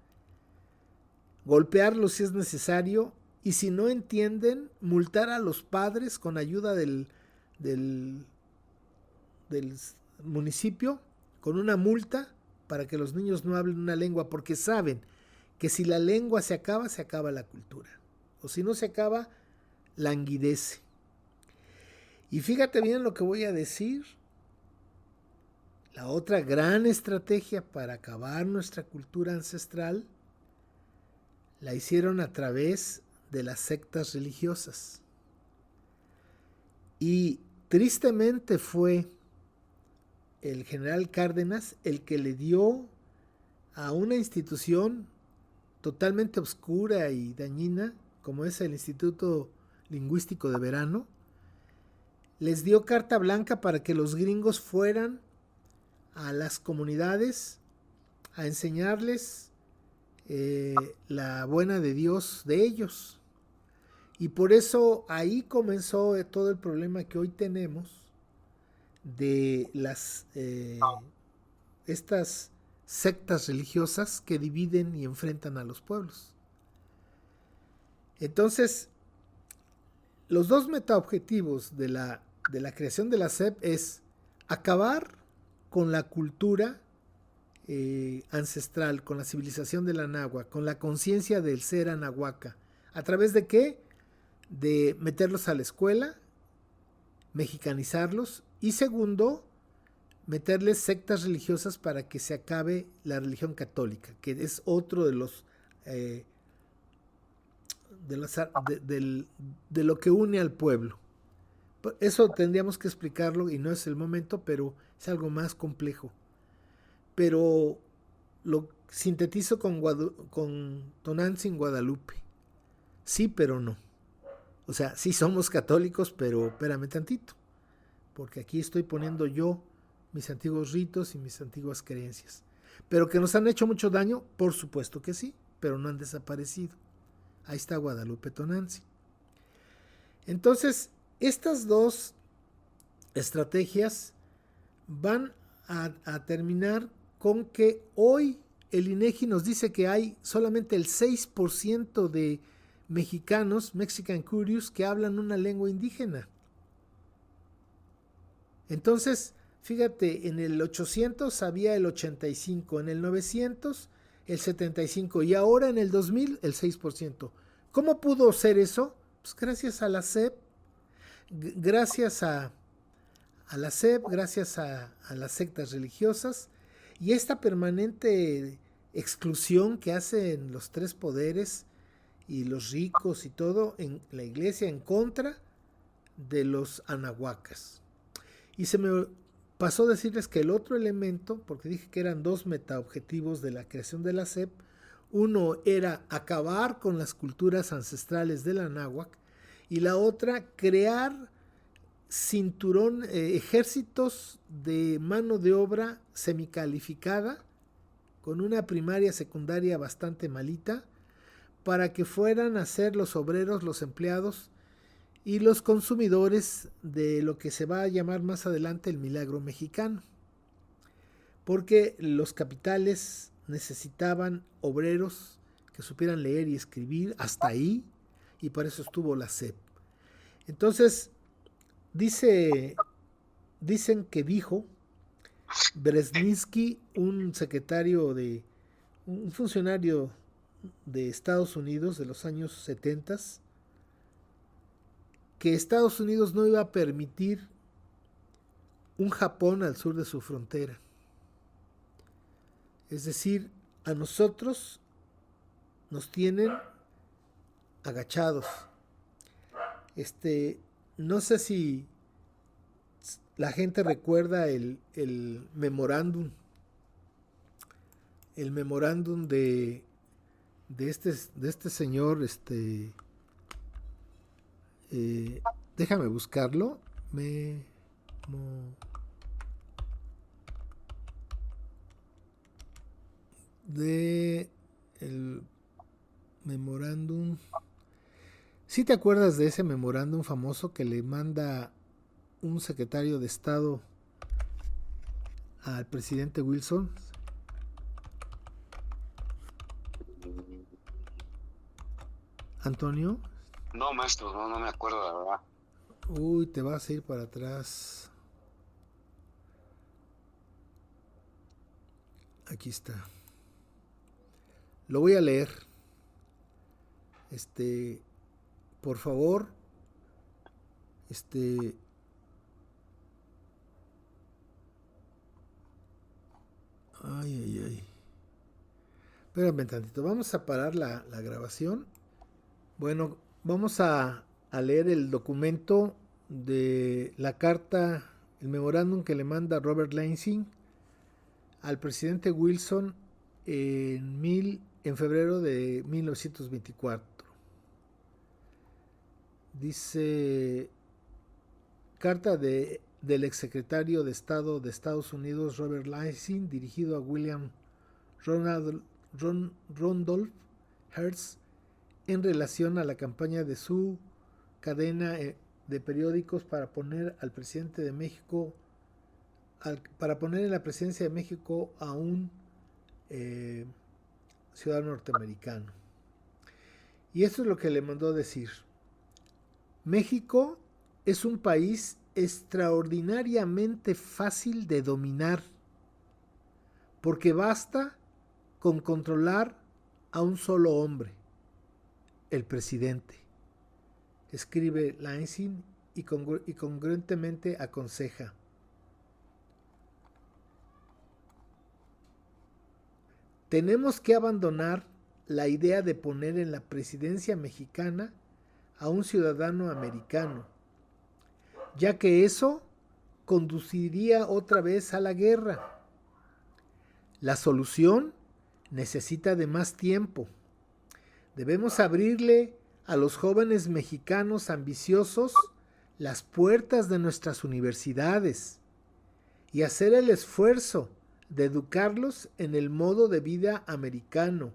Speaker 2: Golpearlos si es necesario, y si no entienden, multar a los padres con ayuda del municipio con una multa para que los niños no hablen una lengua, porque saben que si la lengua se acaba la cultura, o si no se acaba, languidece. Y fíjate bien lo que voy a decir. La otra gran estrategia para acabar nuestra cultura ancestral la hicieron a través de las sectas religiosas. Y tristemente fue el general Cárdenas el que le dio a una institución totalmente oscura y dañina, como es el Instituto Lingüístico de Verano, les dio carta blanca para que los gringos fueran a las comunidades, a enseñarles la buena de Dios de ellos. Y por eso ahí comenzó todo el problema que hoy tenemos de estas sectas religiosas que dividen y enfrentan a los pueblos. Entonces, los dos metaobjetivos de la creación de la SEP es acabar con la cultura ancestral, con la civilización del Anáhuac, con la conciencia del ser anahuaca. ¿A través de qué? De meterlos a la escuela, mexicanizarlos, y segundo, meterles sectas religiosas para que se acabe la religión católica, que es otro de los de lo que une al pueblo. Eso tendríamos que explicarlo y no es el momento, pero es algo más complejo. Pero lo sintetizo con Tonantzin Guadalupe. Sí, pero no. O sea, sí somos católicos, pero espérame tantito, porque aquí estoy poniendo yo mis antiguos ritos y mis antiguas creencias. Pero que nos han hecho mucho daño, por supuesto que sí, pero no han desaparecido. Ahí está Guadalupe Tonantzin. Entonces, estas dos estrategias van a terminar con que hoy el INEGI nos dice que hay solamente el 6% de mexicanos, Mexican Curious, que hablan una lengua indígena. Entonces, fíjate, en el 800 había el 85, en el 900 el 75 y ahora en el 2000 el 6%. ¿Cómo pudo ser eso? Pues gracias a la SEP, gracias a la SEP, gracias a las sectas religiosas y esta permanente exclusión que hacen los tres poderes y los ricos y todo en la iglesia en contra de los anahuacas. Y se me pasó decirles que el otro elemento, porque dije que eran dos metaobjetivos de la creación de la SEP, uno era acabar con las culturas ancestrales del Anáhuac y la otra crear ejércitos de mano de obra semicalificada con una primaria secundaria bastante malita para que fueran a ser los obreros, los empleados y los consumidores de lo que se va a llamar más adelante el milagro mexicano. Porque los capitales necesitaban obreros que supieran leer y escribir, hasta ahí, y para eso estuvo la SEP. Entonces, dicen que dijo Brzezinski, un funcionario de Estados Unidos de los años 70, que Estados Unidos no iba a permitir un Japón al sur de su frontera. Es decir, a nosotros nos tienen agachados. No sé si la gente recuerda el memorándum. El memorándum de este señor, déjame buscarlo. De el memorándum. ¿Sí te acuerdas de ese memorándum famoso que le manda un secretario de Estado al presidente Wilson? ¿Antonio?
Speaker 1: No, maestro, no me acuerdo, la verdad.
Speaker 2: Uy, te vas a ir para atrás. Aquí está. Lo voy a leer. Por favor. Ay. Espérame tantito. Vamos a parar la grabación. Bueno, vamos a leer el documento de la carta, el memorándum que le manda Robert Lansing al presidente Wilson en febrero de 1924. Dice: carta de del exsecretario de Estado de Estados Unidos Robert Lansing, dirigido a William Randolph Hearst, en relación a la campaña de su cadena de periódicos para poner al presidente de México, para poner en la presidencia de México a un ciudadano norteamericano. Y esto es lo que le mandó a decir: México es un país extraordinariamente fácil de dominar, porque basta con controlar a un solo hombre, el presidente. Escribe Lansing y congruentemente aconseja: tenemos que abandonar la idea de poner en la presidencia mexicana a un ciudadano americano, ya que eso conduciría otra vez a la guerra. La solución necesita de más tiempo. Debemos abrirle a los jóvenes mexicanos ambiciosos las puertas de nuestras universidades y hacer el esfuerzo de educarlos en el modo de vida americano,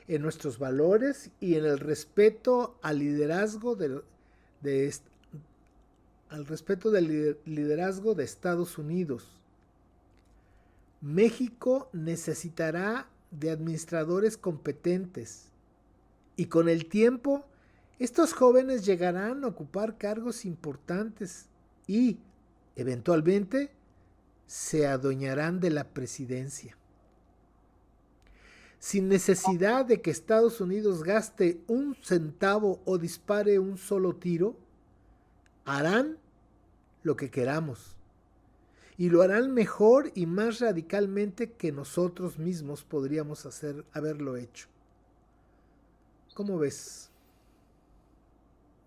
Speaker 2: en nuestros valores y en el respeto al liderazgo del liderazgo de Estados Unidos. México necesitará de administradores competentes y con el tiempo estos jóvenes llegarán a ocupar cargos importantes y, eventualmente, se adueñarán de la presidencia. Sin necesidad de que Estados Unidos gaste un centavo o dispare un solo tiro, harán lo que queramos. Y lo harán mejor y más radicalmente que nosotros mismos podríamos haberlo hecho. ¿Cómo ves?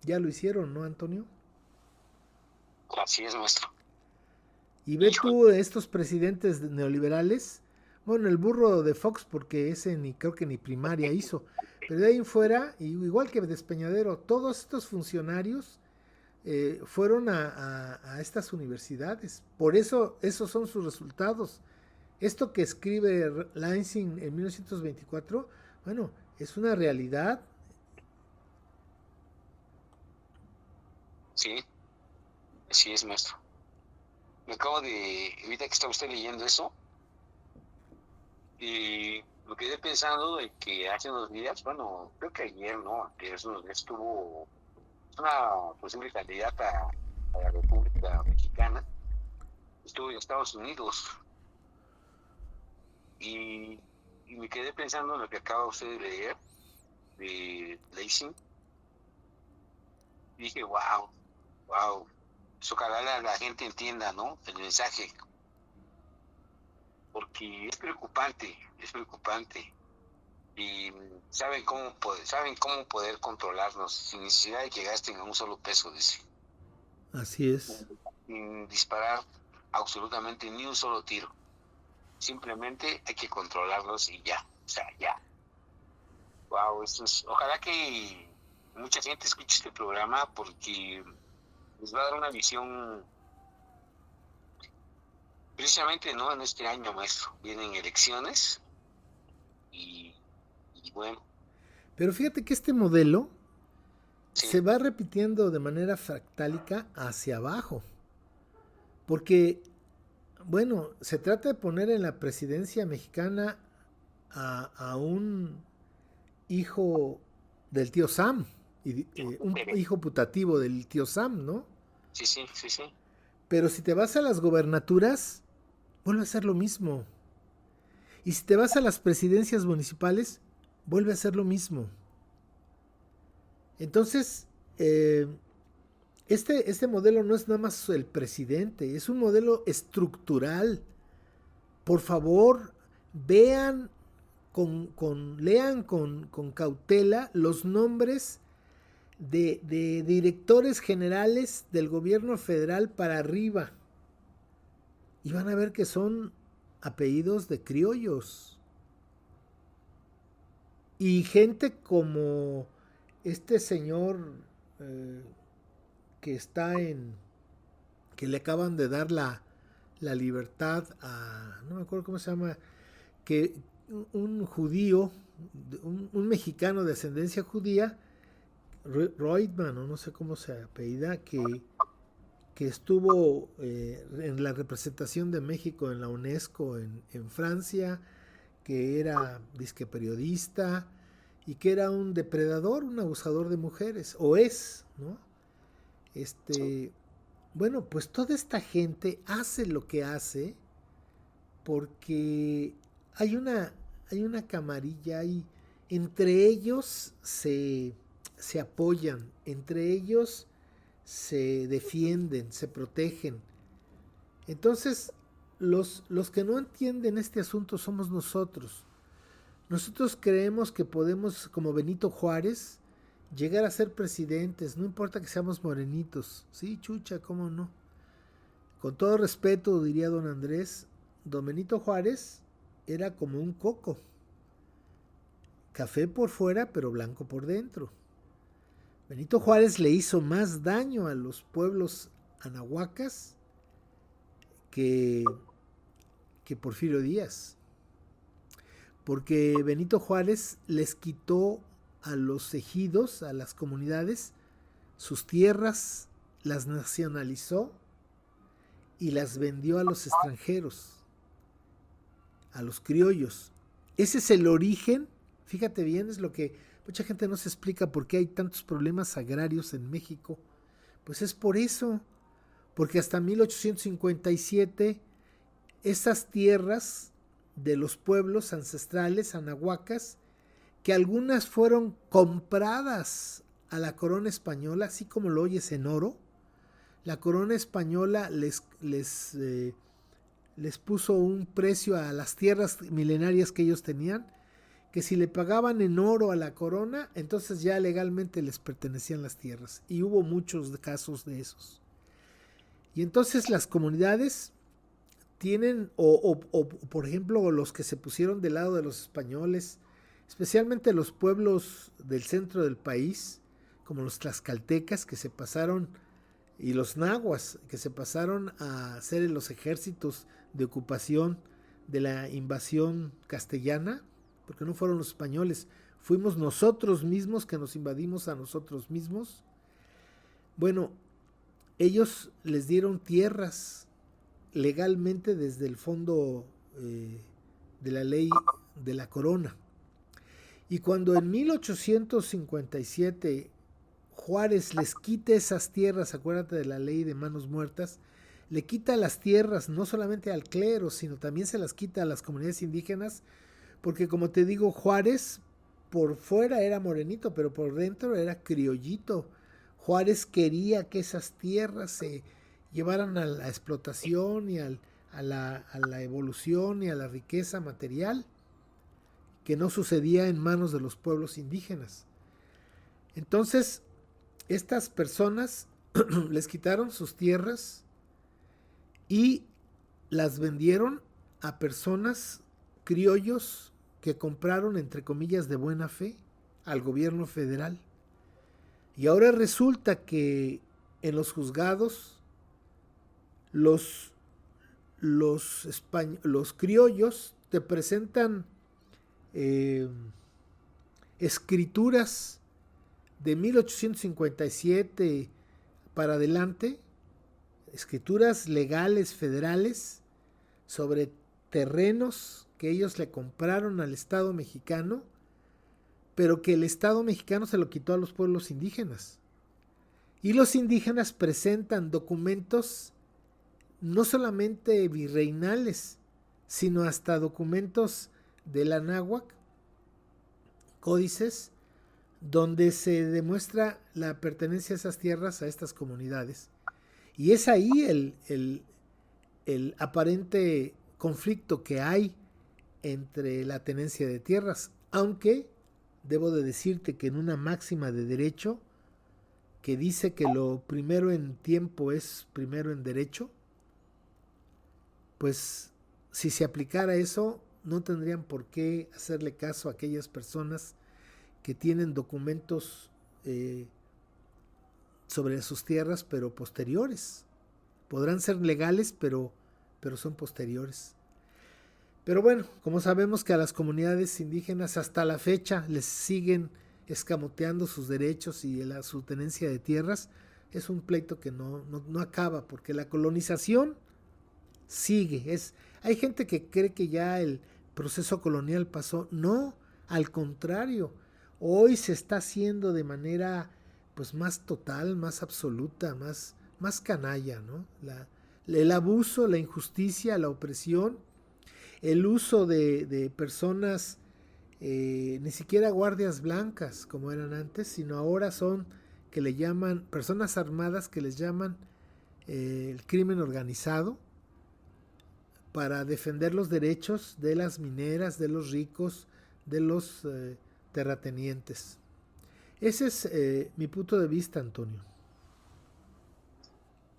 Speaker 2: Ya lo hicieron, ¿no, Antonio?
Speaker 1: Así es, maestro.
Speaker 2: Y ve tú estos presidentes neoliberales, bueno, el burro de Fox, porque ese creo que ni primaria hizo, pero de ahí en fuera, igual que Despeñadero, todos estos funcionarios fueron a estas universidades. Por eso, esos son sus resultados. Esto que escribe Lansing en 1924, bueno, es una realidad.
Speaker 1: Sí, así es, maestro. Me acabo de, ahorita que está usted leyendo eso, y me quedé pensando de que hace unos días, bueno, creo que ayer, ¿no? Que hace unos días estuvo una posible candidata a la República Mexicana, estuvo en Estados Unidos, y me quedé pensando en lo que acaba usted de leer, de Lansing, y dije, wow, ojalá la gente entienda, ¿no? El mensaje, porque es preocupante, y saben cómo poder controlarnos sin necesidad de que gasten un solo peso, dice.
Speaker 2: Así es.
Speaker 1: Sin disparar absolutamente ni un solo tiro. Simplemente hay que controlarlos y ya, o sea, ya. Wow, ojalá que mucha gente escuche este programa porque les va a dar una visión, precisamente, ¿no? En este año, maestro, vienen elecciones y bueno.
Speaker 2: Pero fíjate que este modelo
Speaker 1: Sí.
Speaker 2: se va repitiendo de manera fractálica hacia abajo. Porque, bueno, se trata de poner en la presidencia mexicana a un hijo del tío Sam, un hijo putativo del tío Sam, ¿no?
Speaker 1: Sí.
Speaker 2: Pero si te vas a las gobernaturas, vuelve a ser lo mismo. Y si te vas a las presidencias municipales, vuelve a ser lo mismo. Entonces, este modelo no es nada más el presidente, es un modelo estructural. Por favor, lean con cautela los nombres de directores generales del gobierno federal para arriba. Y van a ver que son apellidos de criollos. Y gente como este señor que que le acaban de dar la libertad a, no me acuerdo cómo se llama, que un judío, un mexicano de ascendencia judía, Reutemann, o no sé cómo se apellida, que estuvo en la representación de México en la UNESCO en Francia, que era disque periodista y que era un depredador, un abusador de mujeres, o es, ¿no? Bueno, pues toda esta gente hace lo que hace porque hay una camarilla, entre ellos se apoyan, entre ellos se defienden, se protegen. Entonces, los que no entienden este asunto somos nosotros. Nosotros creemos que podemos, como Benito Juárez, llegar a ser presidentes, no importa que seamos morenitos. Sí, chucha, cómo no. Con todo respeto, diría don Andrés, don Benito Juárez era como un coco. Café por fuera, pero blanco por dentro. Benito Juárez le hizo más daño a los pueblos anahuacas que Porfirio Díaz. Porque Benito Juárez les quitó a los ejidos, a las comunidades, sus tierras, las nacionalizó y las vendió a los extranjeros, a los criollos. Ese es el origen, fíjate bien, es lo que mucha gente no se explica por qué hay tantos problemas agrarios en México. Pues es por eso, porque hasta 1857 esas tierras de los pueblos ancestrales anahuacas, que algunas fueron compradas a la corona española, así como lo oyes, en oro. La corona española les puso un precio a las tierras milenarias que ellos tenían, que si le pagaban en oro a la corona, entonces ya legalmente les pertenecían las tierras. Y hubo muchos casos de esos. Y entonces las comunidades tienen, o por ejemplo, los que se pusieron del lado de los españoles, especialmente los pueblos del centro del país, como los tlaxcaltecas, que se pasaron, y los nahuas, que se pasaron a ser en los ejércitos de ocupación de la invasión castellana, porque no fueron los españoles, fuimos nosotros mismos que nos invadimos a nosotros mismos. Bueno, ellos les dieron tierras legalmente desde el fondo de la ley de la corona. Y cuando en 1857 Juárez les quita esas tierras, acuérdate de la ley de manos muertas, le quita las tierras no solamente al clero, sino también se las quita a las comunidades indígenas, porque como te digo, Juárez por fuera era morenito, pero por dentro era criollito. Juárez quería que esas tierras se llevaran a la explotación y a la evolución y a la riqueza material, que no sucedía en manos de los pueblos indígenas. Entonces, estas personas les quitaron sus tierras y las vendieron a personas criollos que compraron, entre comillas, de buena fe al gobierno federal. Y ahora resulta que en los juzgados los criollos te presentan escrituras de 1857 para adelante, escrituras legales federales sobre terrenos que ellos le compraron al Estado mexicano, pero que el Estado mexicano se lo quitó a los pueblos indígenas. Y los indígenas presentan documentos no solamente virreinales, sino hasta documentos de la náhuac, códices, donde se demuestra la pertenencia a esas tierras a estas comunidades. Y es ahí el aparente conflicto que hay entre la tenencia de tierras, aunque debo de decirte que en una máxima de derecho que dice que lo primero en tiempo es primero en derecho, pues si se aplicara eso, no tendrían por qué hacerle caso a aquellas personas que tienen documentos sobre sus tierras, pero posteriores. Podrán ser legales, pero son posteriores. Pero bueno, como sabemos que a las comunidades indígenas hasta la fecha les siguen escamoteando sus derechos y su tenencia de tierras, es un pleito que no acaba, porque la colonización sigue. Hay gente que cree que ya el proceso colonial pasó. No, al contrario, hoy se está haciendo de manera pues más total, más absoluta, más canalla, ¿no? El abuso, la injusticia, la opresión, el uso de personas, ni siquiera guardias blancas como eran antes, sino ahora son que le llaman personas armadas, que les llaman el crimen organizado, para defender los derechos de las mineras, de los ricos, de los terratenientes. Ese es mi punto de vista, Antonio.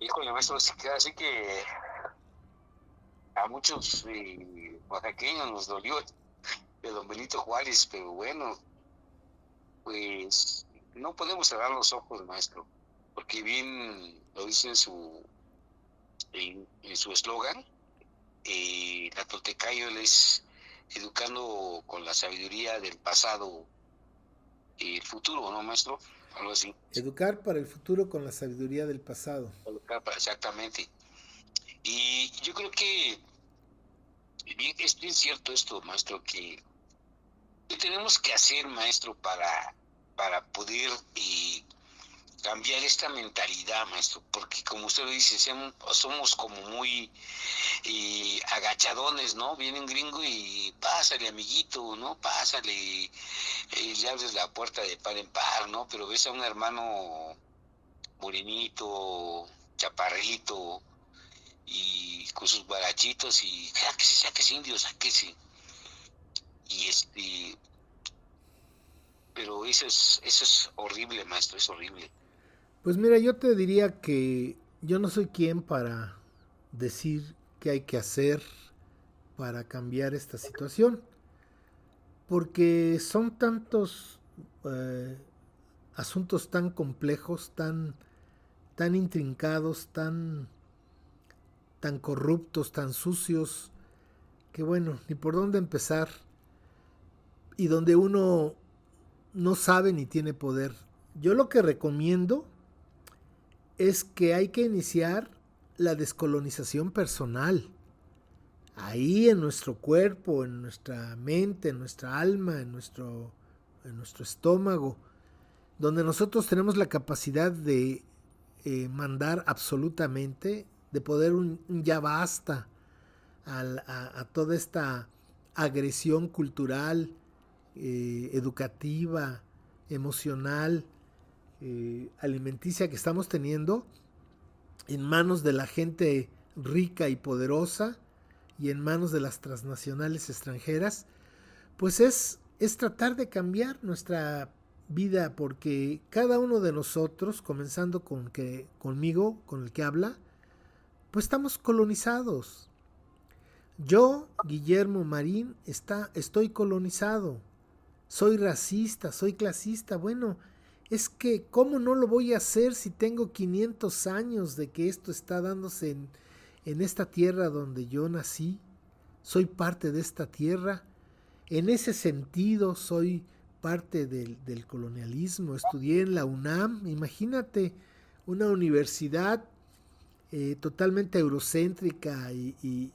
Speaker 1: Híjole, maestro, así que a muchos oaxaqueños nos dolió de don Benito Juárez, pero bueno, pues no podemos cerrar los ojos, maestro, porque bien lo dice en su eslogan, la Toltecayo es educando con la sabiduría del pasado el futuro, ¿no, maestro? Algo así.
Speaker 2: Educar para el futuro con la sabiduría del pasado.
Speaker 1: Exactamente. Y yo creo que es bien cierto esto, maestro, que ¿qué tenemos que hacer, maestro, para poder cambiar esta mentalidad, maestro? Porque como usted lo dice, somos como muy agachadones, ¿no? Viene un gringo y pásale, amiguito, ¿no? Pásale, le abres la puerta de par en par, ¿no? Pero ves a un hermano morenito, chaparrito, y con sus barachitos, y sáquese indio, sáquese. Y pero eso es horrible, maestro, es horrible.
Speaker 2: Pues mira, yo te diría que yo no soy quien para decir qué hay que hacer para cambiar esta situación, porque son tantos asuntos tan complejos, tan intrincados, tan corruptos, tan sucios, que bueno, ni por dónde empezar, y donde uno no sabe ni tiene poder. Yo lo que recomiendo es que hay que iniciar la descolonización personal. Ahí en nuestro cuerpo, en nuestra mente, en nuestra alma, en nuestro estómago, donde nosotros tenemos la capacidad de mandar absolutamente, de poder un ya basta a toda esta agresión cultural, educativa, emocional, alimenticia que estamos teniendo en manos de la gente rica y poderosa y en manos de las transnacionales extranjeras, pues es tratar de cambiar nuestra vida, porque cada uno de nosotros, comenzando conmigo, con el que habla, pues estamos colonizados. Yo, Guillermo Marín, estoy colonizado. Soy racista, soy clasista. Bueno, es que ¿cómo no lo voy a hacer si tengo 500 años de que esto está dándose en esta tierra donde yo nací? Soy parte de esta tierra. En ese sentido soy parte del colonialismo. Estudié en la UNAM, imagínate, una universidad totalmente eurocéntrica y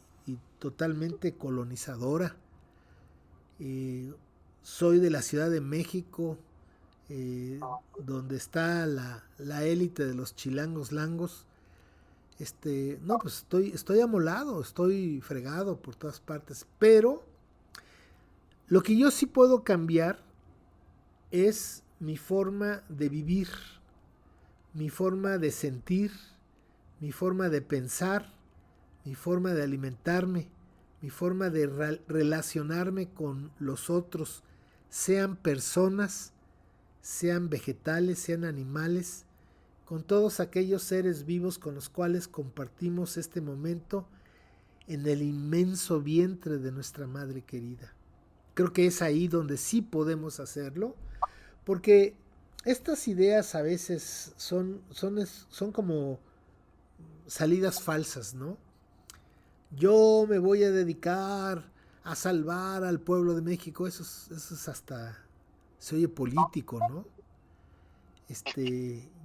Speaker 2: totalmente colonizadora. Soy de la Ciudad de México, donde está la élite de los chilangos langos. No, pues estoy amolado, estoy fregado por todas partes, pero lo que yo sí puedo cambiar es mi forma de vivir, mi forma de sentir, mi forma de pensar, mi forma de alimentarme, mi forma de relacionarme con los otros, sean personas, sean vegetales, sean animales, con todos aquellos seres vivos con los cuales compartimos este momento en el inmenso vientre de nuestra madre querida. Creo que es ahí donde sí podemos hacerlo, porque estas ideas a veces son como salidas falsas, ¿no? Yo me voy a dedicar a salvar al pueblo de México. Eso es hasta, se oye político, ¿no?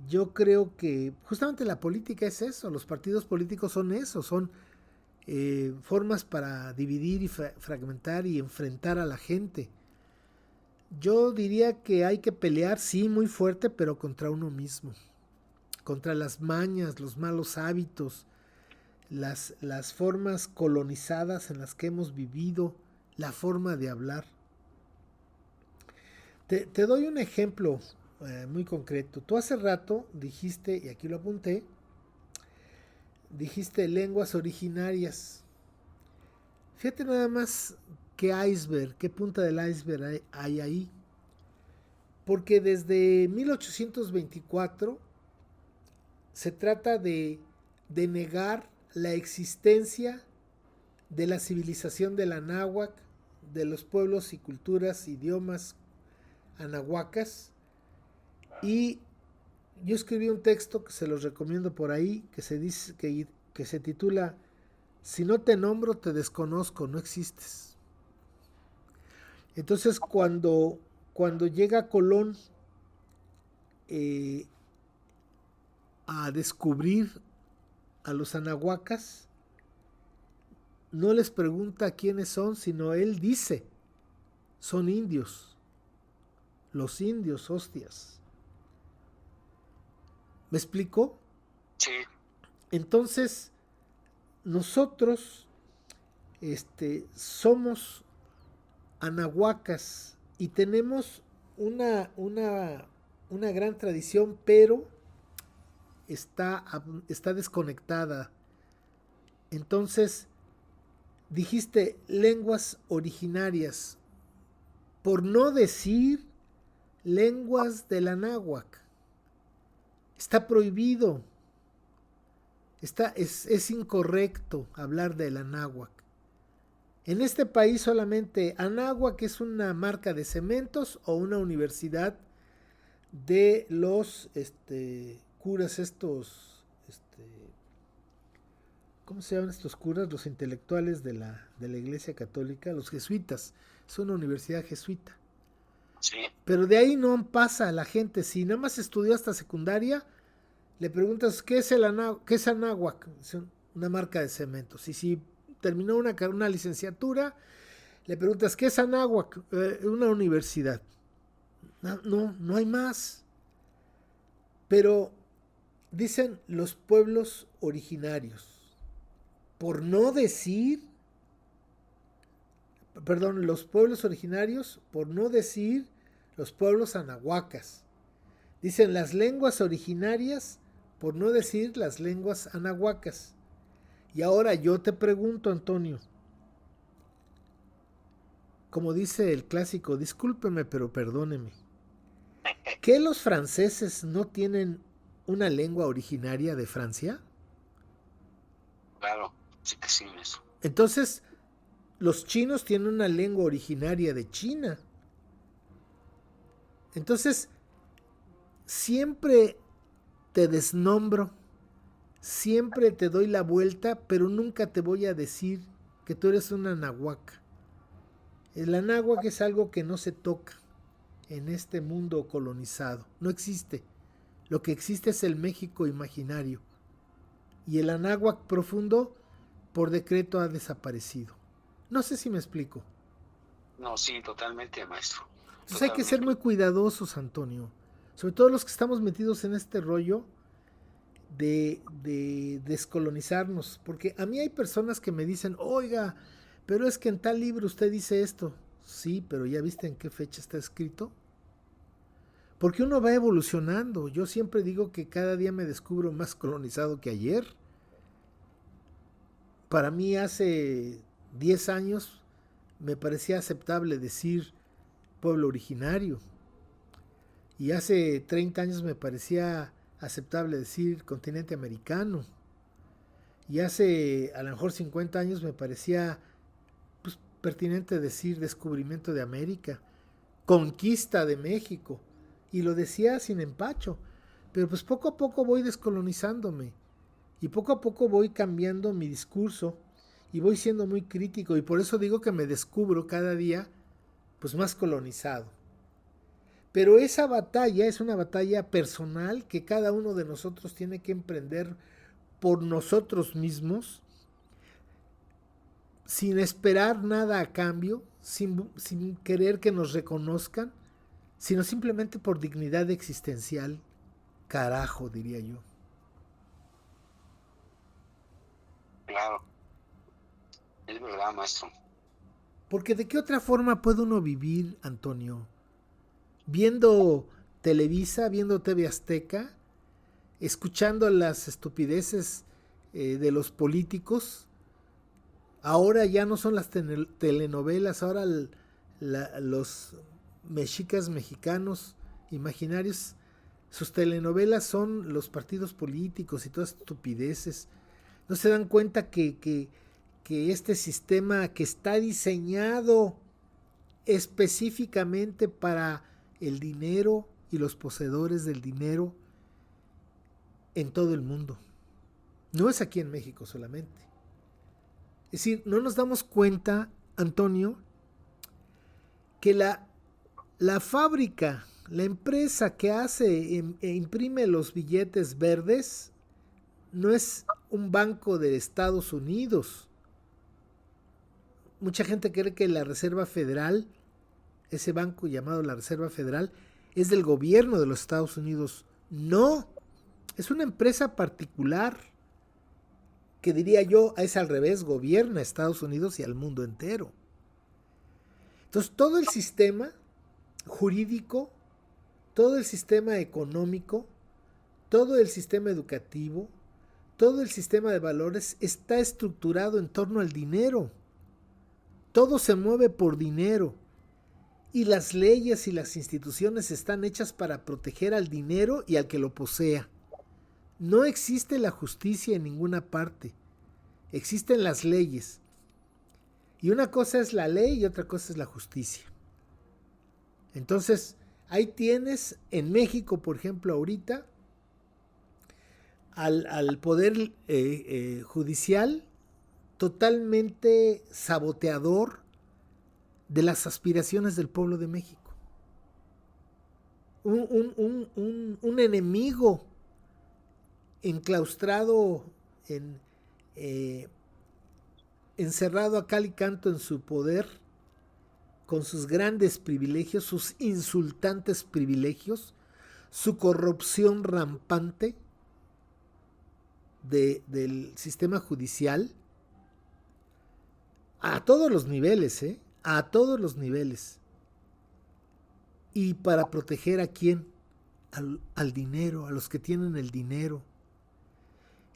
Speaker 2: Yo creo que justamente la política es eso, los partidos políticos son eso, son formas para dividir y fragmentar y enfrentar a la gente. Yo diría que hay que pelear, sí, muy fuerte, pero contra uno mismo, contra las mañas, los malos hábitos, las formas colonizadas en las que hemos vivido, la forma de hablar. Te doy un ejemplo muy concreto. Tú hace rato dijiste, y aquí lo apunté, dijiste lenguas originarias. Fíjate nada más qué iceberg, qué punta del iceberg hay ahí. Porque desde 1824 se trata de negar la existencia de la civilización del Anáhuac, de los pueblos y culturas, idiomas anahuacas. Y yo escribí un texto que se los recomiendo por ahí, que se dice que se titula Si no te nombro, te desconozco, no existes. Entonces, cuando llega Colón a descubrir a los anahuacas, no les pregunta quiénes son, sino él dice, son indios, los indios, hostias. ¿Me explico?
Speaker 1: Sí.
Speaker 2: Entonces, nosotros somos anahuacas y tenemos una gran tradición, pero está desconectada. Entonces, dijiste lenguas originarias, por no decir lenguas del anáhuac. Está prohibido. Es incorrecto hablar del anáhuac. En este país solamente Anáhuac es una marca de cementos o una universidad de los curas estos, ¿cómo se llaman estos curas? Los intelectuales de la Iglesia Católica, los jesuitas. Es una universidad jesuita.
Speaker 1: Sí.
Speaker 2: Pero de ahí no pasa la gente. Si nada más estudió hasta secundaria, le preguntas ¿qué es Anáhuac? Es una marca de cementos. Y si terminó una licenciatura, le preguntas ¿qué es Anáhuac? Una universidad. No hay más. Pero dicen los pueblos originarios. Por no decir, perdón, los pueblos originarios, por no decir los pueblos anahuacas. Dicen las lenguas originarias, por no decir las lenguas anahuacas. Y ahora yo te pregunto, Antonio, como dice el clásico, discúlpeme, pero perdóneme, ¿qué los franceses no tienen una lengua originaria de Francia?
Speaker 1: Claro, sí que sí, eso.
Speaker 2: Entonces, los chinos tienen una lengua originaria de China. Entonces, siempre te desnombro, siempre te doy la vuelta, pero nunca te voy a decir que tú eres una anahuaca. El anáhuac es algo que no se toca en este mundo colonizado. No existe. Lo que existe es el México imaginario. Y el anáhuac profundo, por decreto, ha desaparecido. No sé si me explico.
Speaker 1: No, sí, totalmente, maestro.
Speaker 2: Entonces hay que ser muy cuidadosos, Antonio. Sobre todo los que estamos metidos en este rollo de descolonizarnos. Porque a mí hay personas que me dicen, oiga, pero es que en tal libro usted dice esto. Sí, pero ¿ya viste en qué fecha está escrito? Porque uno va evolucionando. Yo siempre digo que cada día me descubro más colonizado que ayer. Para mí hace 10 años me parecía aceptable decir pueblo originario. Y hace 30 años me parecía aceptable decir continente americano. Y hace a lo mejor 50 años me parecía pues, pertinente decir descubrimiento de América, conquista de México. Y lo decía sin empacho. Pero pues poco a poco voy descolonizándome. Y poco a poco voy cambiando mi discurso y voy siendo muy crítico, y por eso digo que me descubro cada día pues más colonizado. Pero esa batalla es una batalla personal que cada uno de nosotros tiene que emprender por nosotros mismos, sin esperar nada a cambio, sin querer que nos reconozcan, sino simplemente por dignidad existencial. Carajo, diría yo.
Speaker 1: Claro, es verdad, maestro.
Speaker 2: Porque ¿de qué otra forma puede uno vivir, Antonio? Viendo Televisa, viendo TV Azteca, escuchando las estupideces de los políticos. Ahora ya no son las telenovelas, ahora los mexicas mexicanos imaginarios, sus telenovelas son los partidos políticos y todas estupideces. No se dan cuenta que este sistema que está diseñado específicamente para el dinero y los poseedores del dinero en todo el mundo. No es aquí en México solamente. Es decir, no nos damos cuenta, Antonio, que la fábrica, la empresa que hace e imprime los billetes verdes, no es un banco de Estados Unidos. Mucha gente cree que la Reserva Federal, ese banco llamado la Reserva Federal, es del gobierno de los Estados Unidos. No, es una empresa particular que, diría yo, es al revés, gobierna a Estados Unidos y al mundo entero. Entonces, todo el sistema jurídico, todo el sistema económico, todo el sistema educativo, todo el sistema de valores está estructurado en torno al dinero. Todo se mueve por dinero. Y las leyes y las instituciones están hechas para proteger al dinero y al que lo posea. No existe la justicia en ninguna parte. Existen las leyes. Y una cosa es la ley y otra cosa es la justicia. Entonces, ahí tienes en México, por ejemplo, ahorita, al poder judicial totalmente saboteador de las aspiraciones del pueblo de México. Un enemigo enclaustrado, encerrado a cal y canto en su poder, con sus grandes privilegios, sus insultantes privilegios, su corrupción rampante del sistema judicial, a todos los niveles, a todos los niveles. ¿Y para proteger a quién? Al dinero, a los que tienen el dinero.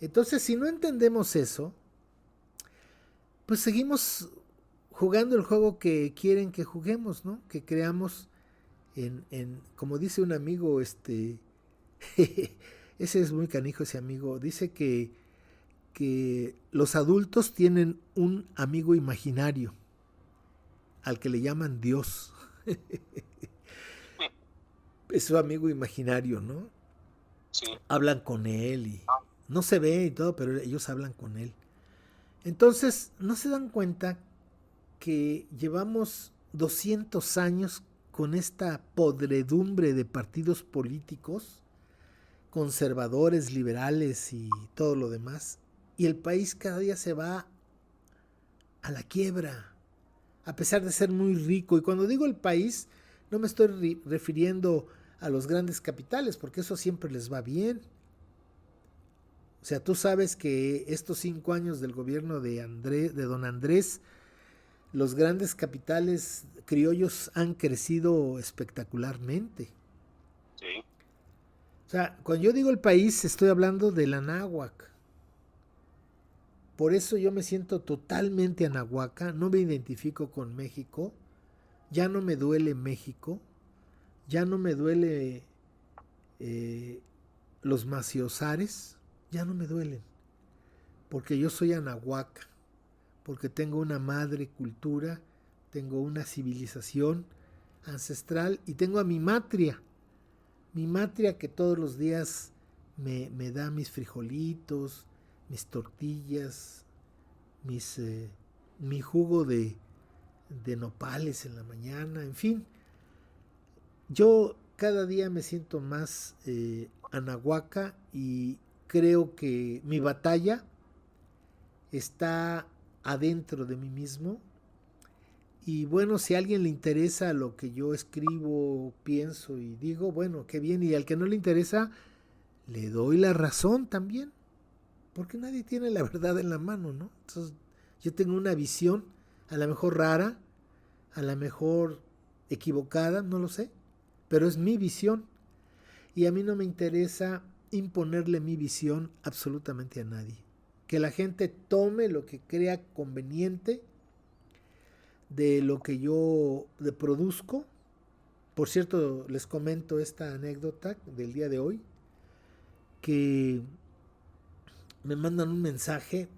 Speaker 2: Entonces, si no entendemos eso, pues seguimos jugando el juego que quieren que juguemos, ¿no? Que creamos como dice un amigo, ese es muy canijo ese amigo, dice que los adultos tienen un amigo imaginario, al que le llaman Dios. Es su amigo imaginario, ¿no?
Speaker 1: Sí.
Speaker 2: Hablan con él y no se ve y todo, pero ellos hablan con él. Entonces, no se dan cuenta que llevamos 200 años con esta podredumbre de partidos políticos, conservadores, liberales y todo lo demás, y el país cada día se va a la quiebra, a pesar de ser muy rico. Y cuando digo el país, no me estoy refiriendo a los grandes capitales, porque eso siempre les va bien. O sea, tú sabes que estos 5 años del gobierno de don Andrés, los grandes capitales criollos han crecido espectacularmente.
Speaker 1: Sí.
Speaker 2: O sea, cuando yo digo el país, estoy hablando de la náhuac. Por eso yo me siento totalmente anahuaca, no me identifico con México, ya no me duele México, ya no me duele los maciosares, ya no me duelen, porque yo soy anahuaca, porque tengo una madre cultura, tengo una civilización ancestral y tengo a mi matria que todos los días me da mis frijolitos, mis tortillas, mis, mi jugo de nopales en la mañana, en fin. Yo cada día me siento más anahuaca y creo que mi batalla está adentro de mí mismo. Y bueno, si a alguien le interesa lo que yo escribo, pienso y digo, bueno, qué bien. Y al que no le interesa, le doy la razón también. Porque nadie tiene la verdad en la mano, ¿no? Entonces, yo tengo una visión, a lo mejor rara, a lo mejor equivocada, no lo sé. Pero es mi visión. Y a mí no me interesa imponerle mi visión absolutamente a nadie. Que la gente tome lo que crea conveniente de lo que yo produzco. Por cierto, les comento esta anécdota del día de hoy, que me mandan un mensaje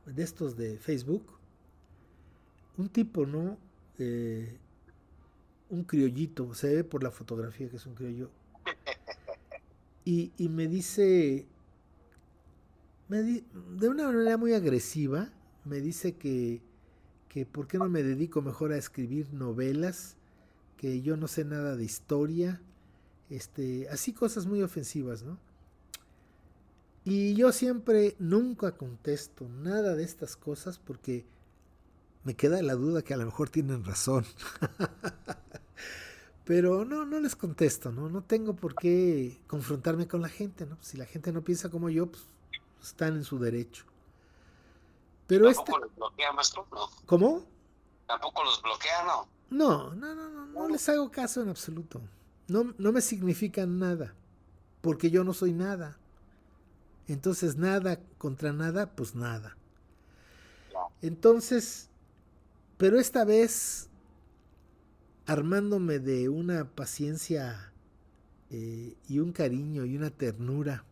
Speaker 2: de estos de Facebook, un tipo, ¿no? Un criollito, se ve por la fotografía que es un criollo, y me dice, de una manera muy agresiva, me dice que por qué no me dedico mejor a escribir novelas, que yo no sé nada de historia, así cosas muy ofensivas, ¿no? Y yo siempre, nunca contesto nada de estas cosas porque me queda la duda que a lo mejor tienen razón. Pero no les contesto, ¿no? No tengo por qué confrontarme con la gente, ¿no? Si la gente no piensa como yo, pues están en su derecho. Pero
Speaker 1: ¿Tampoco los bloquea, maestro? No.
Speaker 2: ¿Cómo?
Speaker 1: ¿Tampoco los bloquea? No.
Speaker 2: No les hago caso en absoluto. No me significan nada, porque yo no soy nada. Entonces nada contra nada, pues nada. Entonces, pero esta vez armándome de una paciencia y un cariño y una ternura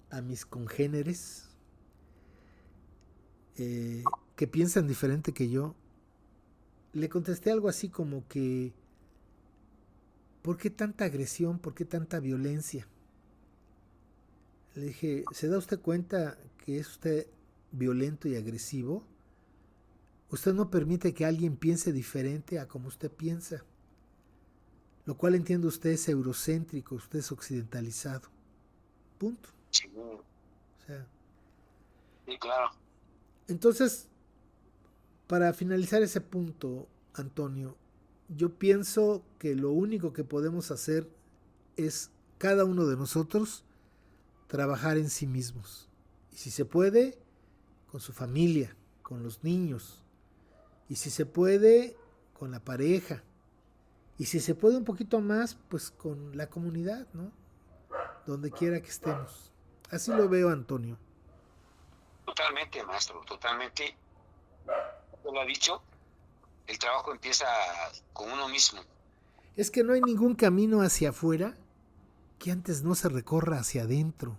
Speaker 2: a mis congéneres que piensan diferente que yo, le contesté algo así como que, ¿por qué tanta agresión? ¿Por qué tanta violencia? Le dije, ¿se da usted cuenta que es usted violento y agresivo? Usted no permite que alguien piense diferente a como usted piensa. Lo cual entiendo usted es eurocéntrico, usted es occidentalizado. Punto.
Speaker 1: Sí.
Speaker 2: O sea,
Speaker 1: Sí, claro.
Speaker 2: entonces, para finalizar ese punto, Antonio, yo pienso que lo único que podemos hacer es cada uno de nosotros trabajar en sí mismos. Y si se puede, con su familia, con los niños. Y si se puede, con la pareja. Y si se puede un poquito más, pues con la comunidad, ¿no? Donde quiera que estemos. Así lo veo, Antonio.
Speaker 1: Totalmente, maestro, totalmente. Lo ha dicho, el trabajo empieza con uno mismo.
Speaker 2: Es que no hay ningún camino hacia afuera que antes no se recorra hacia adentro.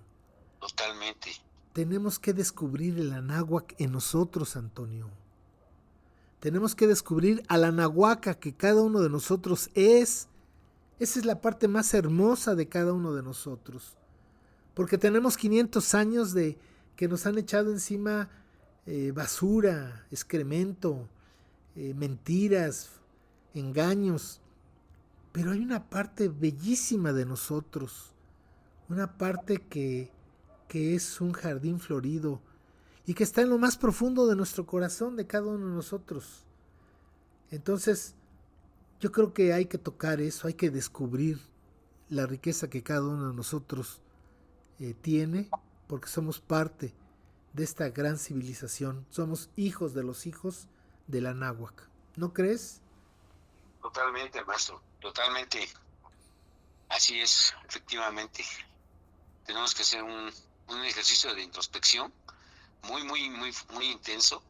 Speaker 1: Totalmente.
Speaker 2: Tenemos que descubrir el anáhuac en nosotros, Antonio. Tenemos que descubrir al anahuaca que cada uno de nosotros es. Esa es la parte más hermosa de cada uno de nosotros. Porque tenemos 500 años de que nos han echado encima basura, excremento, mentiras, engaños. Pero hay una parte bellísima de nosotros. Una parte que es un jardín florido y que está en lo más profundo de nuestro corazón, de cada uno de nosotros. Entonces, yo creo que hay que tocar eso, hay que descubrir la riqueza que cada uno de nosotros tiene, porque somos parte de esta gran civilización. Somos hijos de los hijos del Anáhuac. ¿No crees?
Speaker 1: Totalmente, maestro, totalmente. Así es, efectivamente. Tenemos que hacer un ejercicio de introspección muy intenso.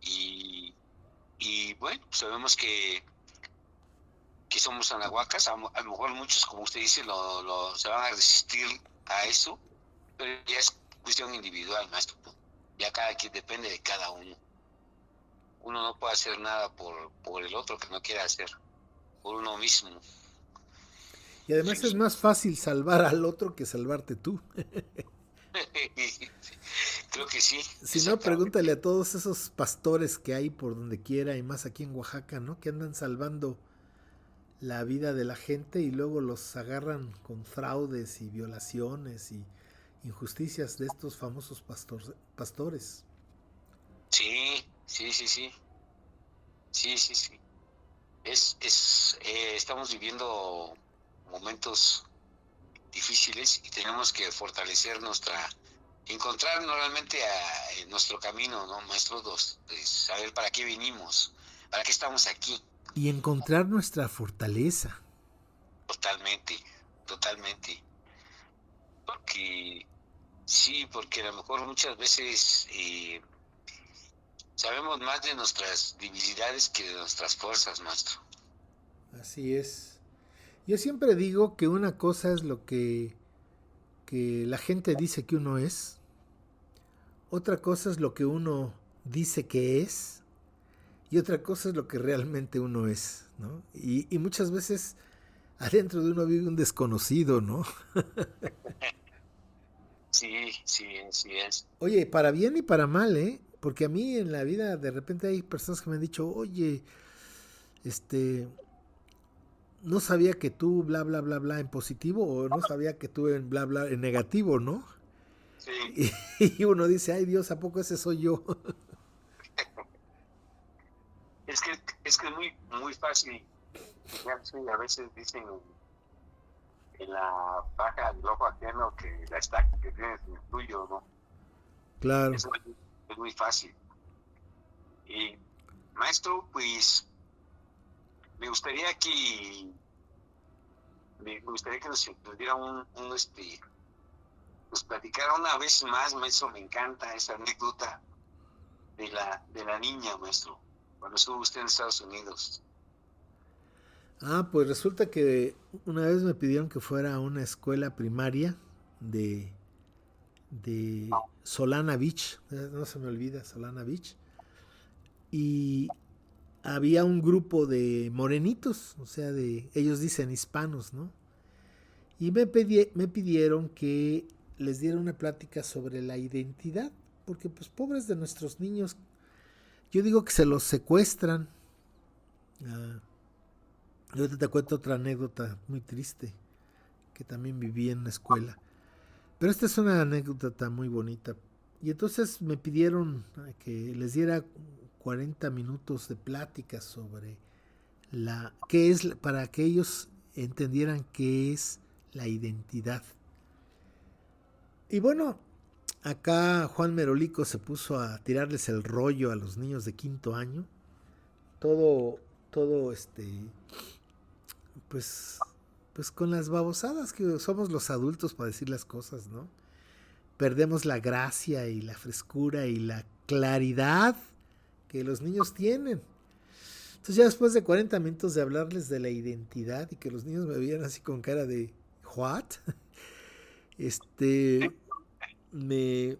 Speaker 1: Y bueno, sabemos que somos anahuacas. A lo mejor muchos, como usted dice, se van a resistir a eso, pero ya es cuestión individual, maestro. Ya cada quien depende de cada uno. Uno no puede hacer nada por el otro que no quiera hacer, por uno mismo.
Speaker 2: Y además es más fácil salvar al otro que salvarte tú.
Speaker 1: Creo que sí,
Speaker 2: Si no,
Speaker 1: exactamente.
Speaker 2: pregúntale a todos esos pastores que hay por donde quiera y más aquí en Oaxaca, ¿no? Que andan salvando la vida de la gente y luego los agarran con fraudes y violaciones y injusticias de estos famosos pastores.
Speaker 1: Sí, sí, sí, sí, sí, sí, sí. Estamos viviendo momentos difíciles y tenemos que fortalecer encontrar normalmente nuestro camino, ¿no, maestro? Saber para qué vinimos, para qué estamos aquí.
Speaker 2: Y encontrar nuestra fortaleza.
Speaker 1: Totalmente, totalmente. Porque sí, porque a lo mejor muchas veces sabemos más de nuestras debilidades que de nuestras fuerzas, maestro.
Speaker 2: Así es. Yo siempre digo que una cosa es lo que la gente dice que uno es, otra cosa es lo que uno dice que es y otra cosa es lo que realmente uno es, ¿no? Y muchas veces adentro de uno vive un desconocido, ¿no?
Speaker 1: Sí, sí, sí es.
Speaker 2: Oye, para bien y para mal, ¿eh? Porque a mí en la vida de repente hay personas que me han dicho, oye, este, no sabía que tú bla, bla, bla, bla en positivo o no sabía que tú en bla, bla en negativo, ¿no?
Speaker 1: Sí,
Speaker 2: Y uno dice, ay Dios, ¿a poco ese soy yo?
Speaker 1: es que es muy, muy fácil. Ya sí, a veces dicen en la paja del ojo ajeno que la estaca que tienes en el tuyo, ¿no?
Speaker 2: Claro.
Speaker 1: Eso es muy fácil. Y maestro, pues me gustaría que me gustaría que nos diera nos platicara una vez más, maestro. Me encanta esa anécdota de la niña, maestro, cuando estuvo usted en Estados Unidos.
Speaker 2: Ah, pues resulta que una vez me pidieron que fuera a una escuela primaria de, de Solana Beach, no se me olvida, Solana Beach, y había un grupo de morenitos, o sea, de ellos dicen hispanos, ¿no? Y me pidieron que les diera una plática sobre la identidad, porque pues pobres de nuestros niños, yo digo que se los secuestran. Ah, yo te cuento otra anécdota muy triste que también viví en la escuela. Pero esta es una anécdota muy bonita. Y entonces me pidieron que les diera 40 minutos de plática sobre qué es, para que ellos entendieran qué es la identidad. Y bueno, acá Juan Merolico se puso a tirarles el rollo a los niños de quinto año. Todo, todo pues, pues con las babosadas que somos los adultos para decir las cosas, ¿no? Perdemos la gracia y la frescura y la claridad que los niños tienen. Entonces ya después de 40 minutos de hablarles de la identidad y que los niños me veían así con cara de ¿what? Este me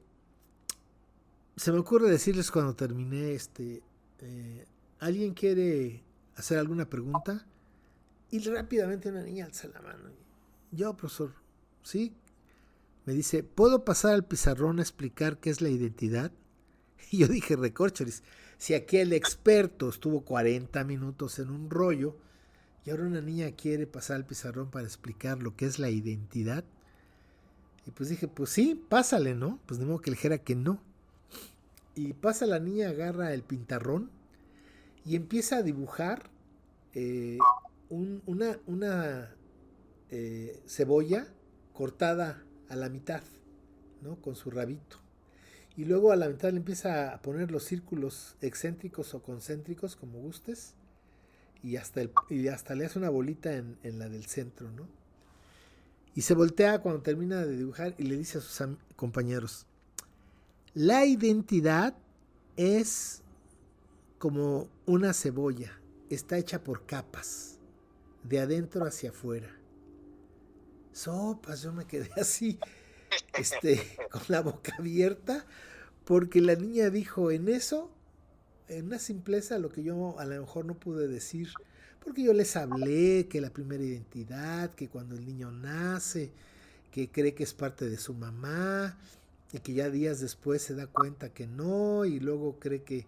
Speaker 2: se me ocurre decirles cuando terminé ¿alguien quiere hacer alguna pregunta? Y rápidamente una niña alza la mano. Yo, profesor, ¿sí? Me dice, ¿puedo pasar al pizarrón a explicar qué es la identidad? Y yo dije, recorcholis, si aquí el experto estuvo 40 minutos en un rollo y ahora una niña quiere pasar al pizarrón para explicar lo que es la identidad. Y pues dije, pues sí, pásale, ¿no? Pues de modo que le dijera que no. Y pasa la niña, agarra el pintarrón y empieza a dibujar una cebolla cortada a la mitad, ¿no? Con su rabito. Y luego a la mitad le empieza a poner los círculos excéntricos o concéntricos, como gustes, y hasta le hace una bolita en la del centro, ¿no? Y se voltea cuando termina de dibujar y le dice a sus compañeros, la identidad es como una cebolla, está hecha por capas, de adentro hacia afuera. Sopas, yo me quedé así, con la boca abierta, porque la niña dijo en eso, en una simpleza, lo que yo a lo mejor no pude decir, porque yo les hablé que la primera identidad, que cuando el niño nace, que cree que es parte de su mamá, y que ya días después se da cuenta que no, y luego cree que,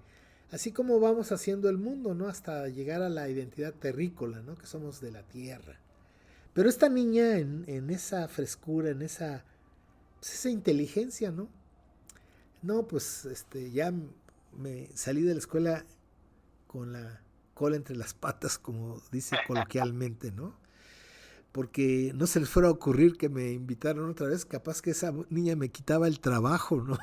Speaker 2: así como vamos haciendo el mundo, ¿no? Hasta llegar a la identidad terrícola, ¿no? Que somos de la tierra. Pero esta niña en esa frescura, en esa, pues esa inteligencia, ¿no? No, pues ya me salí de la escuela con la cola entre las patas, como dice coloquialmente, ¿no? Porque no se les fuera a ocurrir que me invitaron otra vez, capaz que esa niña me quitaba el trabajo, ¿no?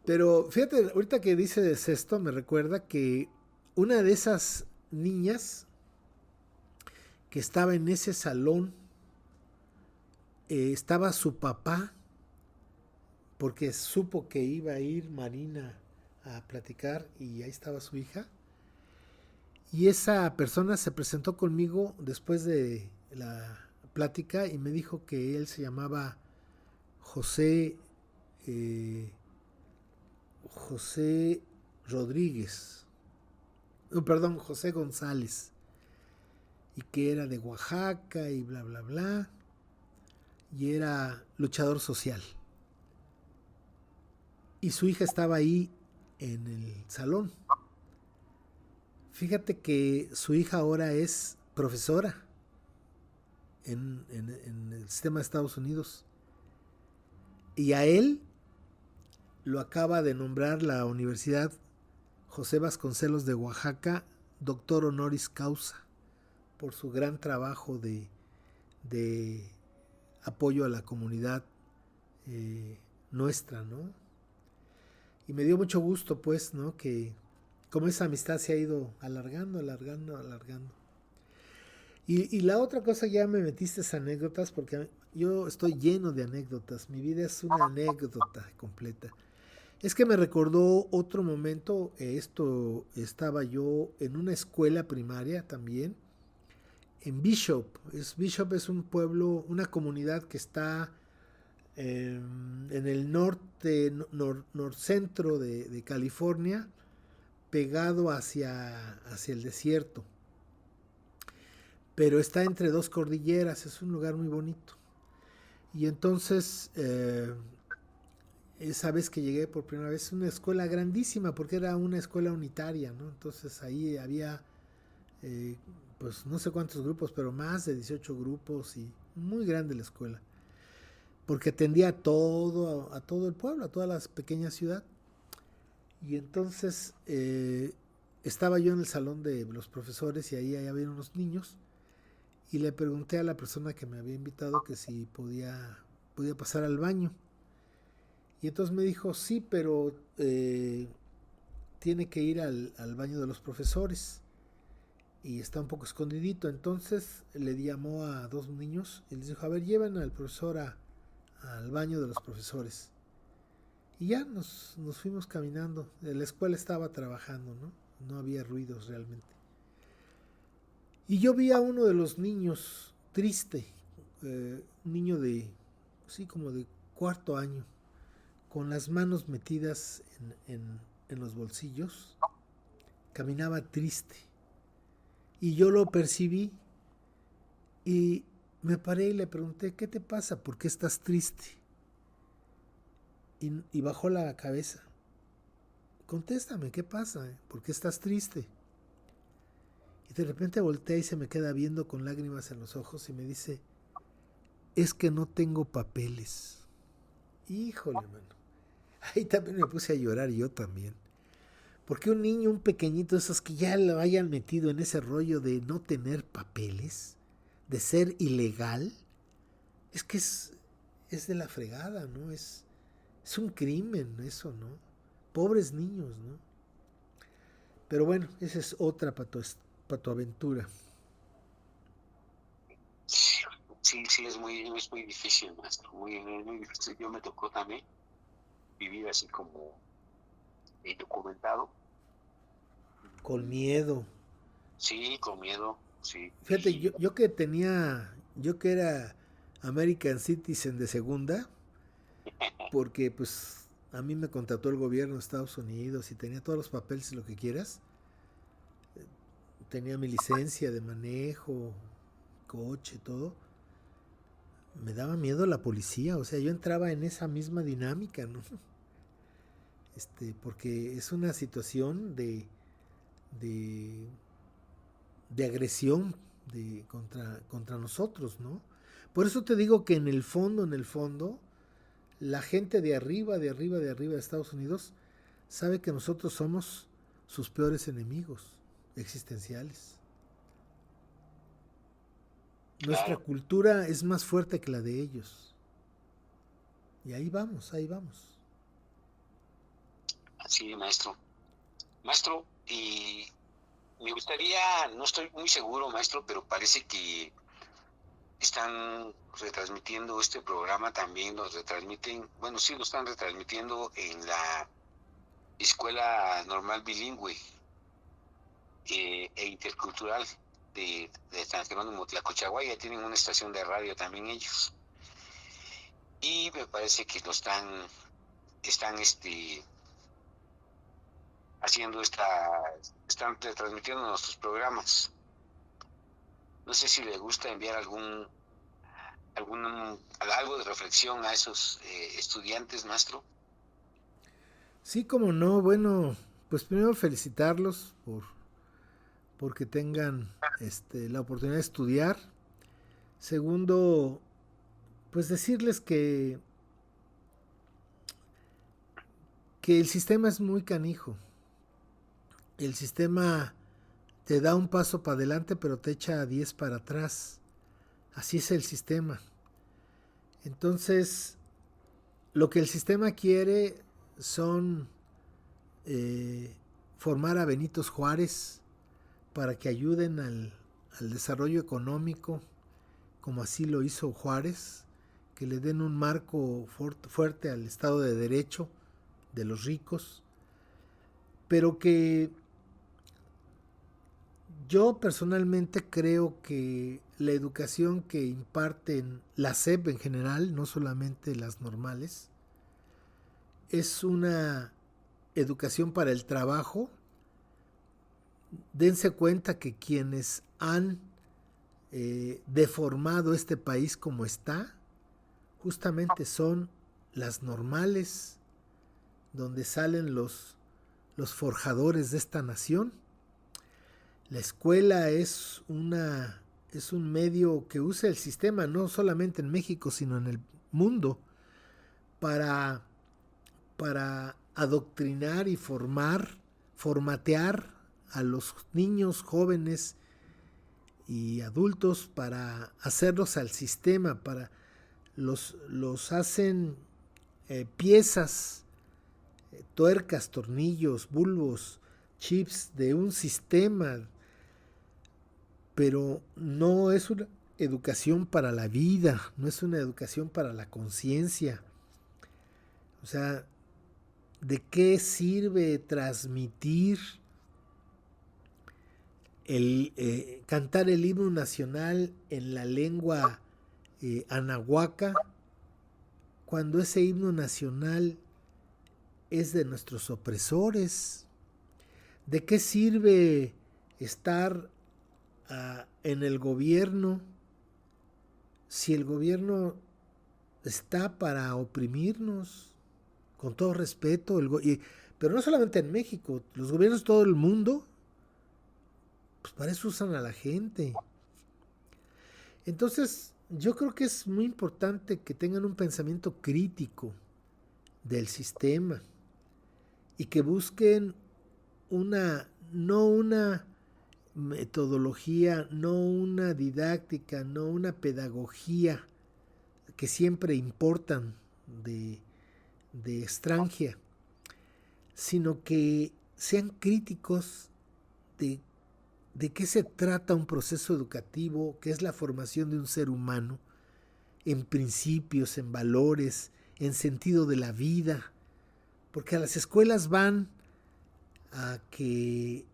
Speaker 2: Pero fíjate, ahorita que dices esto, me recuerda que una de esas niñas que estaba en ese salón, estaba su papá, porque supo que iba a ir Marina a platicar y ahí estaba su hija. Y esa persona se presentó conmigo después de la plática y me dijo que él se llamaba José, eh, José Rodríguez, perdón, José González, y que era de Oaxaca y bla, bla, bla, y era luchador social. Y su hija estaba ahí en el salón. Fíjate que su hija ahora es profesora en el sistema de Estados Unidos. Y a él lo acaba de nombrar la Universidad José Vasconcelos de Oaxaca, doctor honoris causa, por su gran trabajo de apoyo a la comunidad nuestra, ¿no? Y me dio mucho gusto, pues, ¿no? Que como esa amistad se ha ido alargando, alargando, alargando. Y la otra cosa, ya me metiste anécdotas, porque yo estoy lleno de anécdotas. Mi vida es una anécdota completa. Es que me recordó otro momento. Esto estaba yo en una escuela primaria también, en Bishop. Bishop es un pueblo, una comunidad que está en el norte, norcentro de California, pegado hacia el desierto. Pero está entre dos cordilleras, es un lugar muy bonito. Y entonces, esa vez que llegué por primera vez, una escuela grandísima, porque era una escuela unitaria, ¿no? Entonces ahí había, pues no sé cuántos grupos, pero más de 18 grupos, y muy grande la escuela. Porque atendía a todo el pueblo, a toda la pequeña ciudad. Y entonces estaba yo en el salón de los profesores y ahí había unos niños. Y le pregunté a la persona que me había invitado que si podía pasar al baño. Y entonces me dijo, sí, pero tiene que ir al baño de los profesores. Y está un poco escondidito. Entonces le llamó a dos niños y les dijo, a ver, lleven al profesor al baño de los profesores. Y ya nos fuimos caminando. La escuela estaba trabajando, ¿no? No había ruidos realmente. Y yo vi a uno de los niños triste, un niño de, sí, como de cuarto año, con las manos metidas en los bolsillos, caminaba triste. Y yo lo percibí y me paré y le pregunté, ¿qué te pasa? ¿Por qué estás triste? Y bajó la cabeza. Contéstame, ¿qué pasa? ¿Por qué estás triste? Y de repente voltea y se me queda viendo con lágrimas en los ojos y me dice, es que no tengo papeles. Híjole, mano. Ahí también me puse a llorar yo también. Porque un niño, un pequeñito, esos que ya lo hayan metido en ese rollo de no tener papeles, de ser ilegal, es que es de la fregada, ¿no? Es un crimen eso, ¿no? Pobres niños, ¿no? Pero bueno, esa es otra patoaventura.
Speaker 1: Sí, sí, es muy difícil, maestro, muy difícil. Yo me tocó también vivir así como documentado.
Speaker 2: Con miedo.
Speaker 1: Sí, con miedo, sí.
Speaker 2: Fíjate, yo que era American Citizen de segunda, porque pues a mí me contrató el gobierno de Estados Unidos y tenía todos los papeles y lo que quieras. Tenía mi licencia de manejo, coche, todo. me daba miedo la policía, o sea, yo entraba en esa misma dinámica, ¿no? Porque es una situación de, de agresión contra nosotros, ¿no? Por eso te digo que en el fondo, la gente de arriba, de arriba, de arriba de Estados Unidos sabe que nosotros somos sus peores enemigos existenciales. Nuestra
Speaker 1: Claro,
Speaker 2: cultura es más fuerte que la de ellos. Y ahí vamos, ahí vamos.
Speaker 1: sí, maestro. Maestro, y me gustaría, no estoy muy seguro, maestro, pero parece que están retransmitiendo este programa también, lo retransmiten, bueno, sí, lo están retransmitiendo en la Escuela Normal Bilingüe e Intercultural de San Jerónimo Tlacochahuaya, ya tienen una estación de radio también ellos. Y me parece que están haciendo están retransmitiendo nuestros programas. No sé si le gusta enviar algo de reflexión a esos estudiantes, maestro.
Speaker 2: Sí, como no, bueno, pues primero felicitarlos porque tengan la oportunidad de estudiar. Segundo, pues decirles que el sistema es muy canijo. El sistema te da un paso para adelante, pero te echa 10 para atrás. Así es el sistema. Entonces, lo que el sistema quiere son eh, formar a Benitos Juárez para que ayuden al desarrollo económico, como así lo hizo Juárez, que le den un marco fuerte al Estado de Derecho de los ricos, pero que yo personalmente creo que la educación que imparten la SEP en general, no solamente las normales, es una educación para el trabajo. Dense cuenta que quienes han deformado este país como está, justamente son las normales, donde salen los forjadores de esta nación. La escuela es un medio que usa el sistema, no solamente en México, sino en el mundo, para, para adoctrinar y formatear a los niños, jóvenes y adultos para hacerlos al sistema, los hacen piezas, tuercas, tornillos, bulbos, chips de un sistema, pero no es una educación para la vida, no es una educación para la conciencia. O sea, ¿de qué sirve transmitir cantar el himno nacional en la lengua anahuaca cuando ese himno nacional es de nuestros opresores? ¿De qué sirve estar en el gobierno si el gobierno está para oprimirnos? Con todo respeto, pero no solamente en México, los gobiernos de todo el mundo, pues para eso usan a la gente. Entonces, yo creo que es muy importante que tengan un pensamiento crítico del sistema y que busquen no una metodología, no una didáctica, no una pedagogía que siempre importan de extranjera, sino que sean críticos de qué se trata un proceso educativo, que es la formación de un ser humano en principios, en valores, en sentido de la vida, porque a las escuelas van a que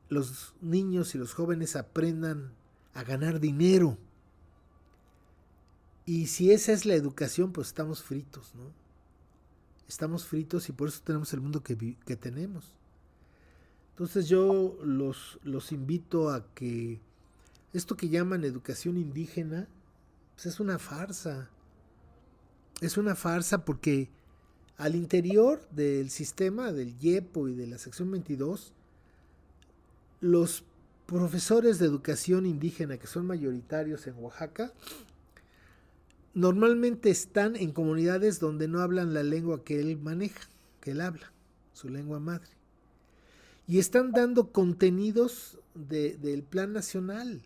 Speaker 2: los niños y los jóvenes aprendan a ganar dinero. Y si esa es la educación, pues estamos fritos, ¿no? Estamos fritos y por eso tenemos el mundo que tenemos. Entonces yo los invito a que esto que llaman educación indígena Pues es una farsa. Es una farsa porque al interior del sistema del IEPO y de la sección 22, los profesores de educación indígena que son mayoritarios en Oaxaca normalmente están en comunidades donde no hablan la lengua que él maneja, que él habla, su lengua madre. Y están dando contenidos del plan nacional.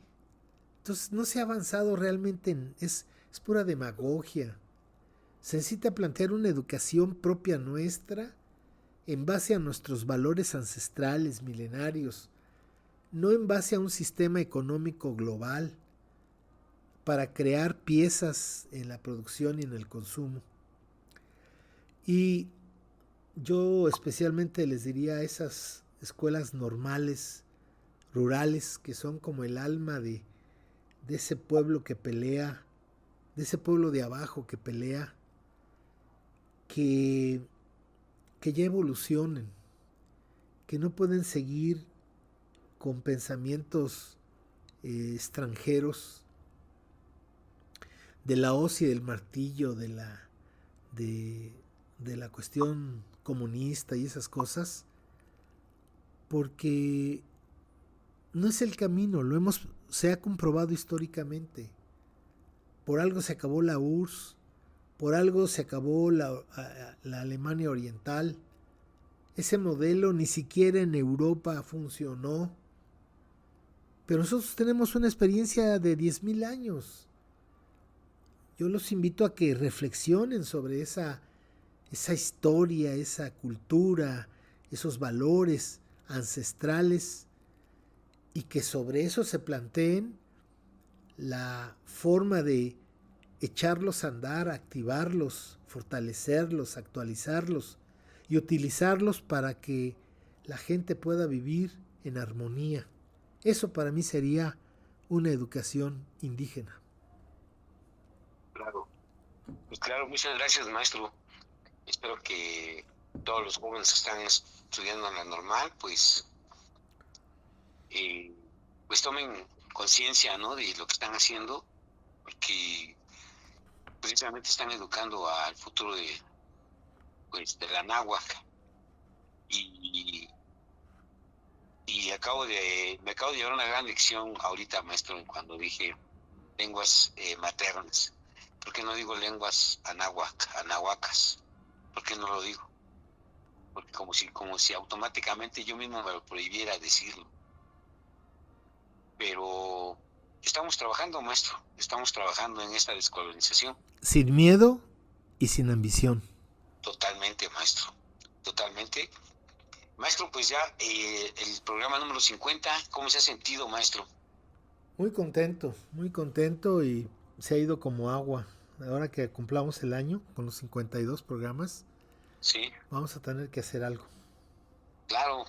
Speaker 2: Entonces no se ha avanzado realmente, es pura demagogia. Se necesita plantear una educación propia nuestra en base a nuestros valores ancestrales, milenarios, no en base a un sistema económico global para crear piezas en la producción y en el consumo. Y yo especialmente les diría a esas escuelas normales, rurales, que son como el alma de ese pueblo que pelea, de ese pueblo de abajo que pelea, que ya evolucionen, que no pueden seguir con pensamientos extranjeros de la hoz y del martillo, de la cuestión comunista y esas cosas, porque no es el camino, se ha comprobado históricamente. Por algo se acabó la URSS, por algo se acabó la Alemania Oriental. Ese modelo ni siquiera en Europa funcionó. Pero nosotros tenemos una experiencia de 10,000 años. Yo los invito a que reflexionen sobre esa historia, esa cultura, esos valores ancestrales y que sobre eso se planteen la forma de echarlos a andar, activarlos, fortalecerlos, actualizarlos y utilizarlos para que la gente pueda vivir en armonía. Eso para mí sería una educación indígena.
Speaker 1: Claro, pues claro, muchas gracias, maestro. Espero que todos los jóvenes que están estudiando en la normal, pues tomen conciencia, ¿no?, de lo que están haciendo, porque precisamente están educando al futuro de la náhuatl. Y me acabo de llevar una gran lección ahorita, maestro, cuando dije lenguas maternas. ¿Por qué no digo lenguas anahuacas? ¿Por qué no lo digo? Porque como si automáticamente yo mismo me lo prohibiera decirlo. Pero estamos trabajando, maestro, estamos trabajando en esta descolonización.
Speaker 2: Sin miedo y sin ambición.
Speaker 1: Totalmente, maestro, totalmente. Maestro, pues ya el programa número 50, ¿cómo se ha sentido, maestro?
Speaker 2: Muy contento y se ha ido como agua. Ahora que cumplamos el año con los 52 programas,
Speaker 1: Sí,
Speaker 2: vamos a tener que hacer algo.
Speaker 1: claro,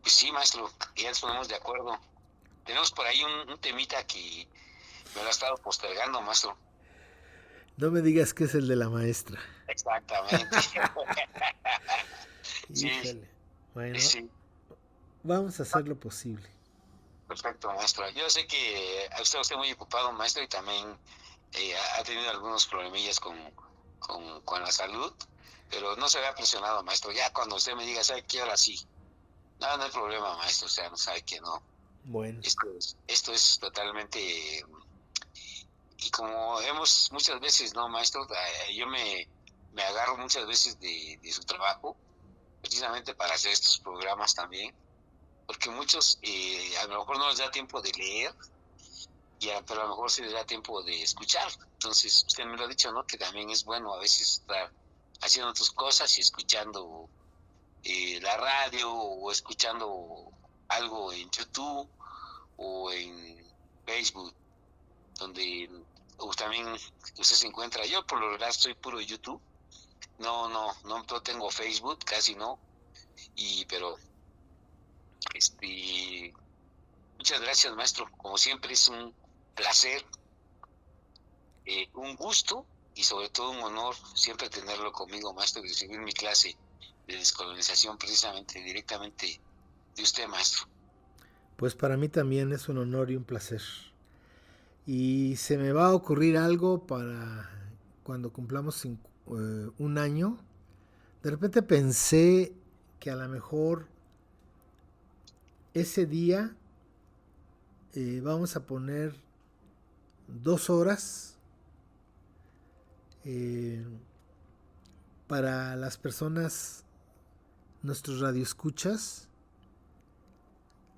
Speaker 1: pues sí, maestro, ya nos ponemos de acuerdo. Tenemos por ahí un temita que me lo ha estado postergando, maestro.
Speaker 2: No me digas que es el de la maestra.
Speaker 1: Exactamente. Sí,
Speaker 2: Híjole. Bueno,
Speaker 1: sí,
Speaker 2: vamos a hacer lo posible.
Speaker 1: perfecto, maestro. Yo sé que usted está muy ocupado, maestro, y también ha tenido algunos problemillas con la salud, pero no se vea presionado, maestro. Ya cuando usted me diga, ¿sabe qué? Ahora sí. No, no hay problema, maestro, o sea, no sabe que no.
Speaker 2: Bueno.
Speaker 1: Esto es totalmente, y como hemos muchas veces, ¿no, maestro? Yo me agarro muchas veces de su trabajo, precisamente para hacer estos programas también, porque muchos a lo mejor no les da tiempo de leer, pero a lo mejor sí les da tiempo de escuchar. Entonces, usted me lo ha dicho, ¿no?, que también es bueno a veces estar haciendo tus cosas y escuchando la radio o escuchando algo en YouTube o en Facebook, donde también usted se encuentra. Yo por lo general soy puro YouTube, no tengo Facebook, casi no, pero muchas gracias, maestro, como siempre es un placer, un gusto y sobre todo un honor siempre tenerlo conmigo, maestro, y recibir mi clase de descolonización precisamente directamente de usted, maestro.
Speaker 2: Pues para mí también es un honor y un placer. Y se me va a ocurrir algo para cuando cumplamos un año. De repente pensé que a lo mejor ese día vamos a poner 2 horas eh, para las personas, nuestros radioescuchas.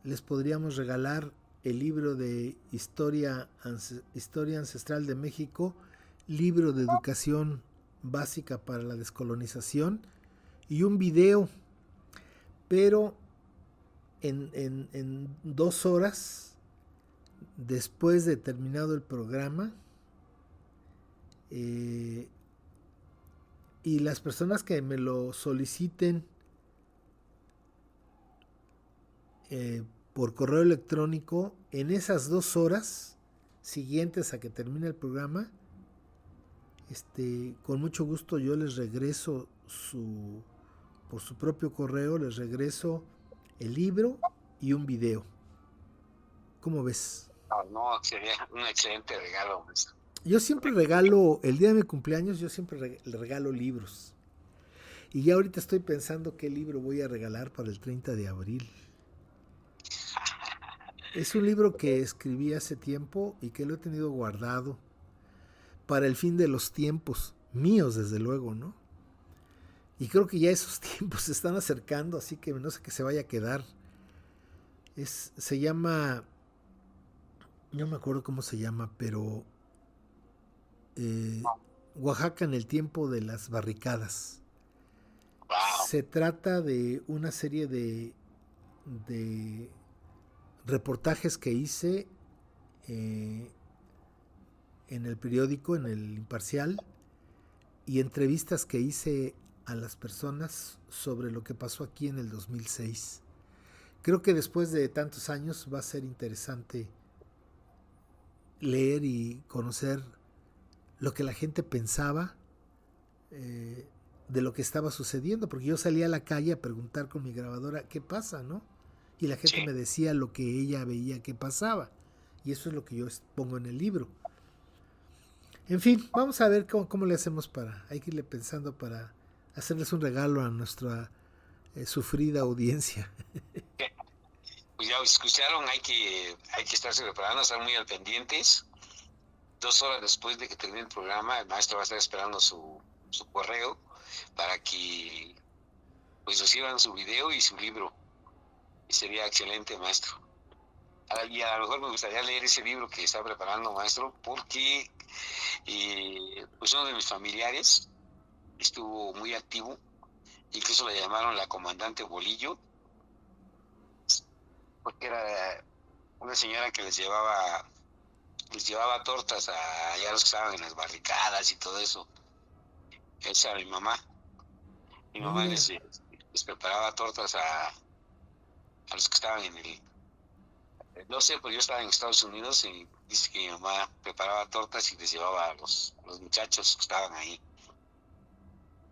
Speaker 2: Les podríamos regalar el libro de Historia Ancestral de México, libro de educación básica para la descolonización y un video, pero en 2 horas después de terminado el programa, y las personas que me lo soliciten por correo electrónico, en esas 2 horas siguientes a que termine el programa, con mucho gusto yo les regreso por su propio correo, les regreso el libro y un video. ¿Cómo ves?
Speaker 1: No, sería un excelente regalo, maestro.
Speaker 2: Yo siempre regalo, el día de mi cumpleaños, yo siempre le regalo libros. Y ya ahorita estoy pensando qué libro voy a regalar para el 30 de abril. Es un libro que escribí hace tiempo y que lo he tenido guardado para el fin de los tiempos, míos desde luego, ¿no? Y creo que ya esos tiempos se están acercando, así que no sé qué se vaya a quedar. Se llama, no me acuerdo cómo se llama, pero Oaxaca en el tiempo de las barricadas.
Speaker 1: Wow.
Speaker 2: Se trata de una serie de reportajes que hice en el periódico, en el Imparcial, y entrevistas que hice a las personas sobre lo que pasó aquí en el 2006. Creo que después de tantos años va a ser interesante leer y conocer lo que la gente pensaba de lo que estaba sucediendo, porque yo salía a la calle a preguntar con mi grabadora qué pasa, ¿no? Y la gente me decía lo que ella veía que pasaba, y eso es lo que yo pongo en el libro. En fin, vamos a ver cómo le hacemos hay que irle pensando para hacerles un regalo a nuestra sufrida audiencia.
Speaker 1: Pues ya escucharon, hay que estarse preparando, estar muy al pendientes. 2 horas después de que termine el programa, el maestro va a estar esperando su correo para que pues reciban su video y su libro. Y sería excelente, maestro. Y a lo mejor me gustaría leer ese libro que está preparando, maestro, porque pues uno de mis familiares estuvo muy activo, incluso le llamaron la comandante Bolillo, porque era una señora que les llevaba tortas a los que estaban en las barricadas y todo eso. Esa era mi mamá. Mi mamá les preparaba tortas a los que estaban en el... No sé, pues yo estaba en Estados Unidos y dice que mi mamá preparaba tortas y les llevaba a los muchachos que estaban ahí.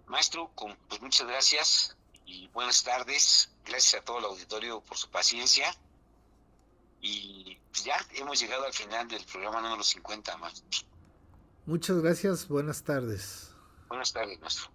Speaker 1: Maestro, pues muchas gracias y buenas tardes. Gracias a todo el auditorio por su paciencia. Y pues ya hemos llegado al final del programa número 50, maestro.
Speaker 2: Muchas gracias, buenas tardes.
Speaker 1: Buenas tardes, maestro.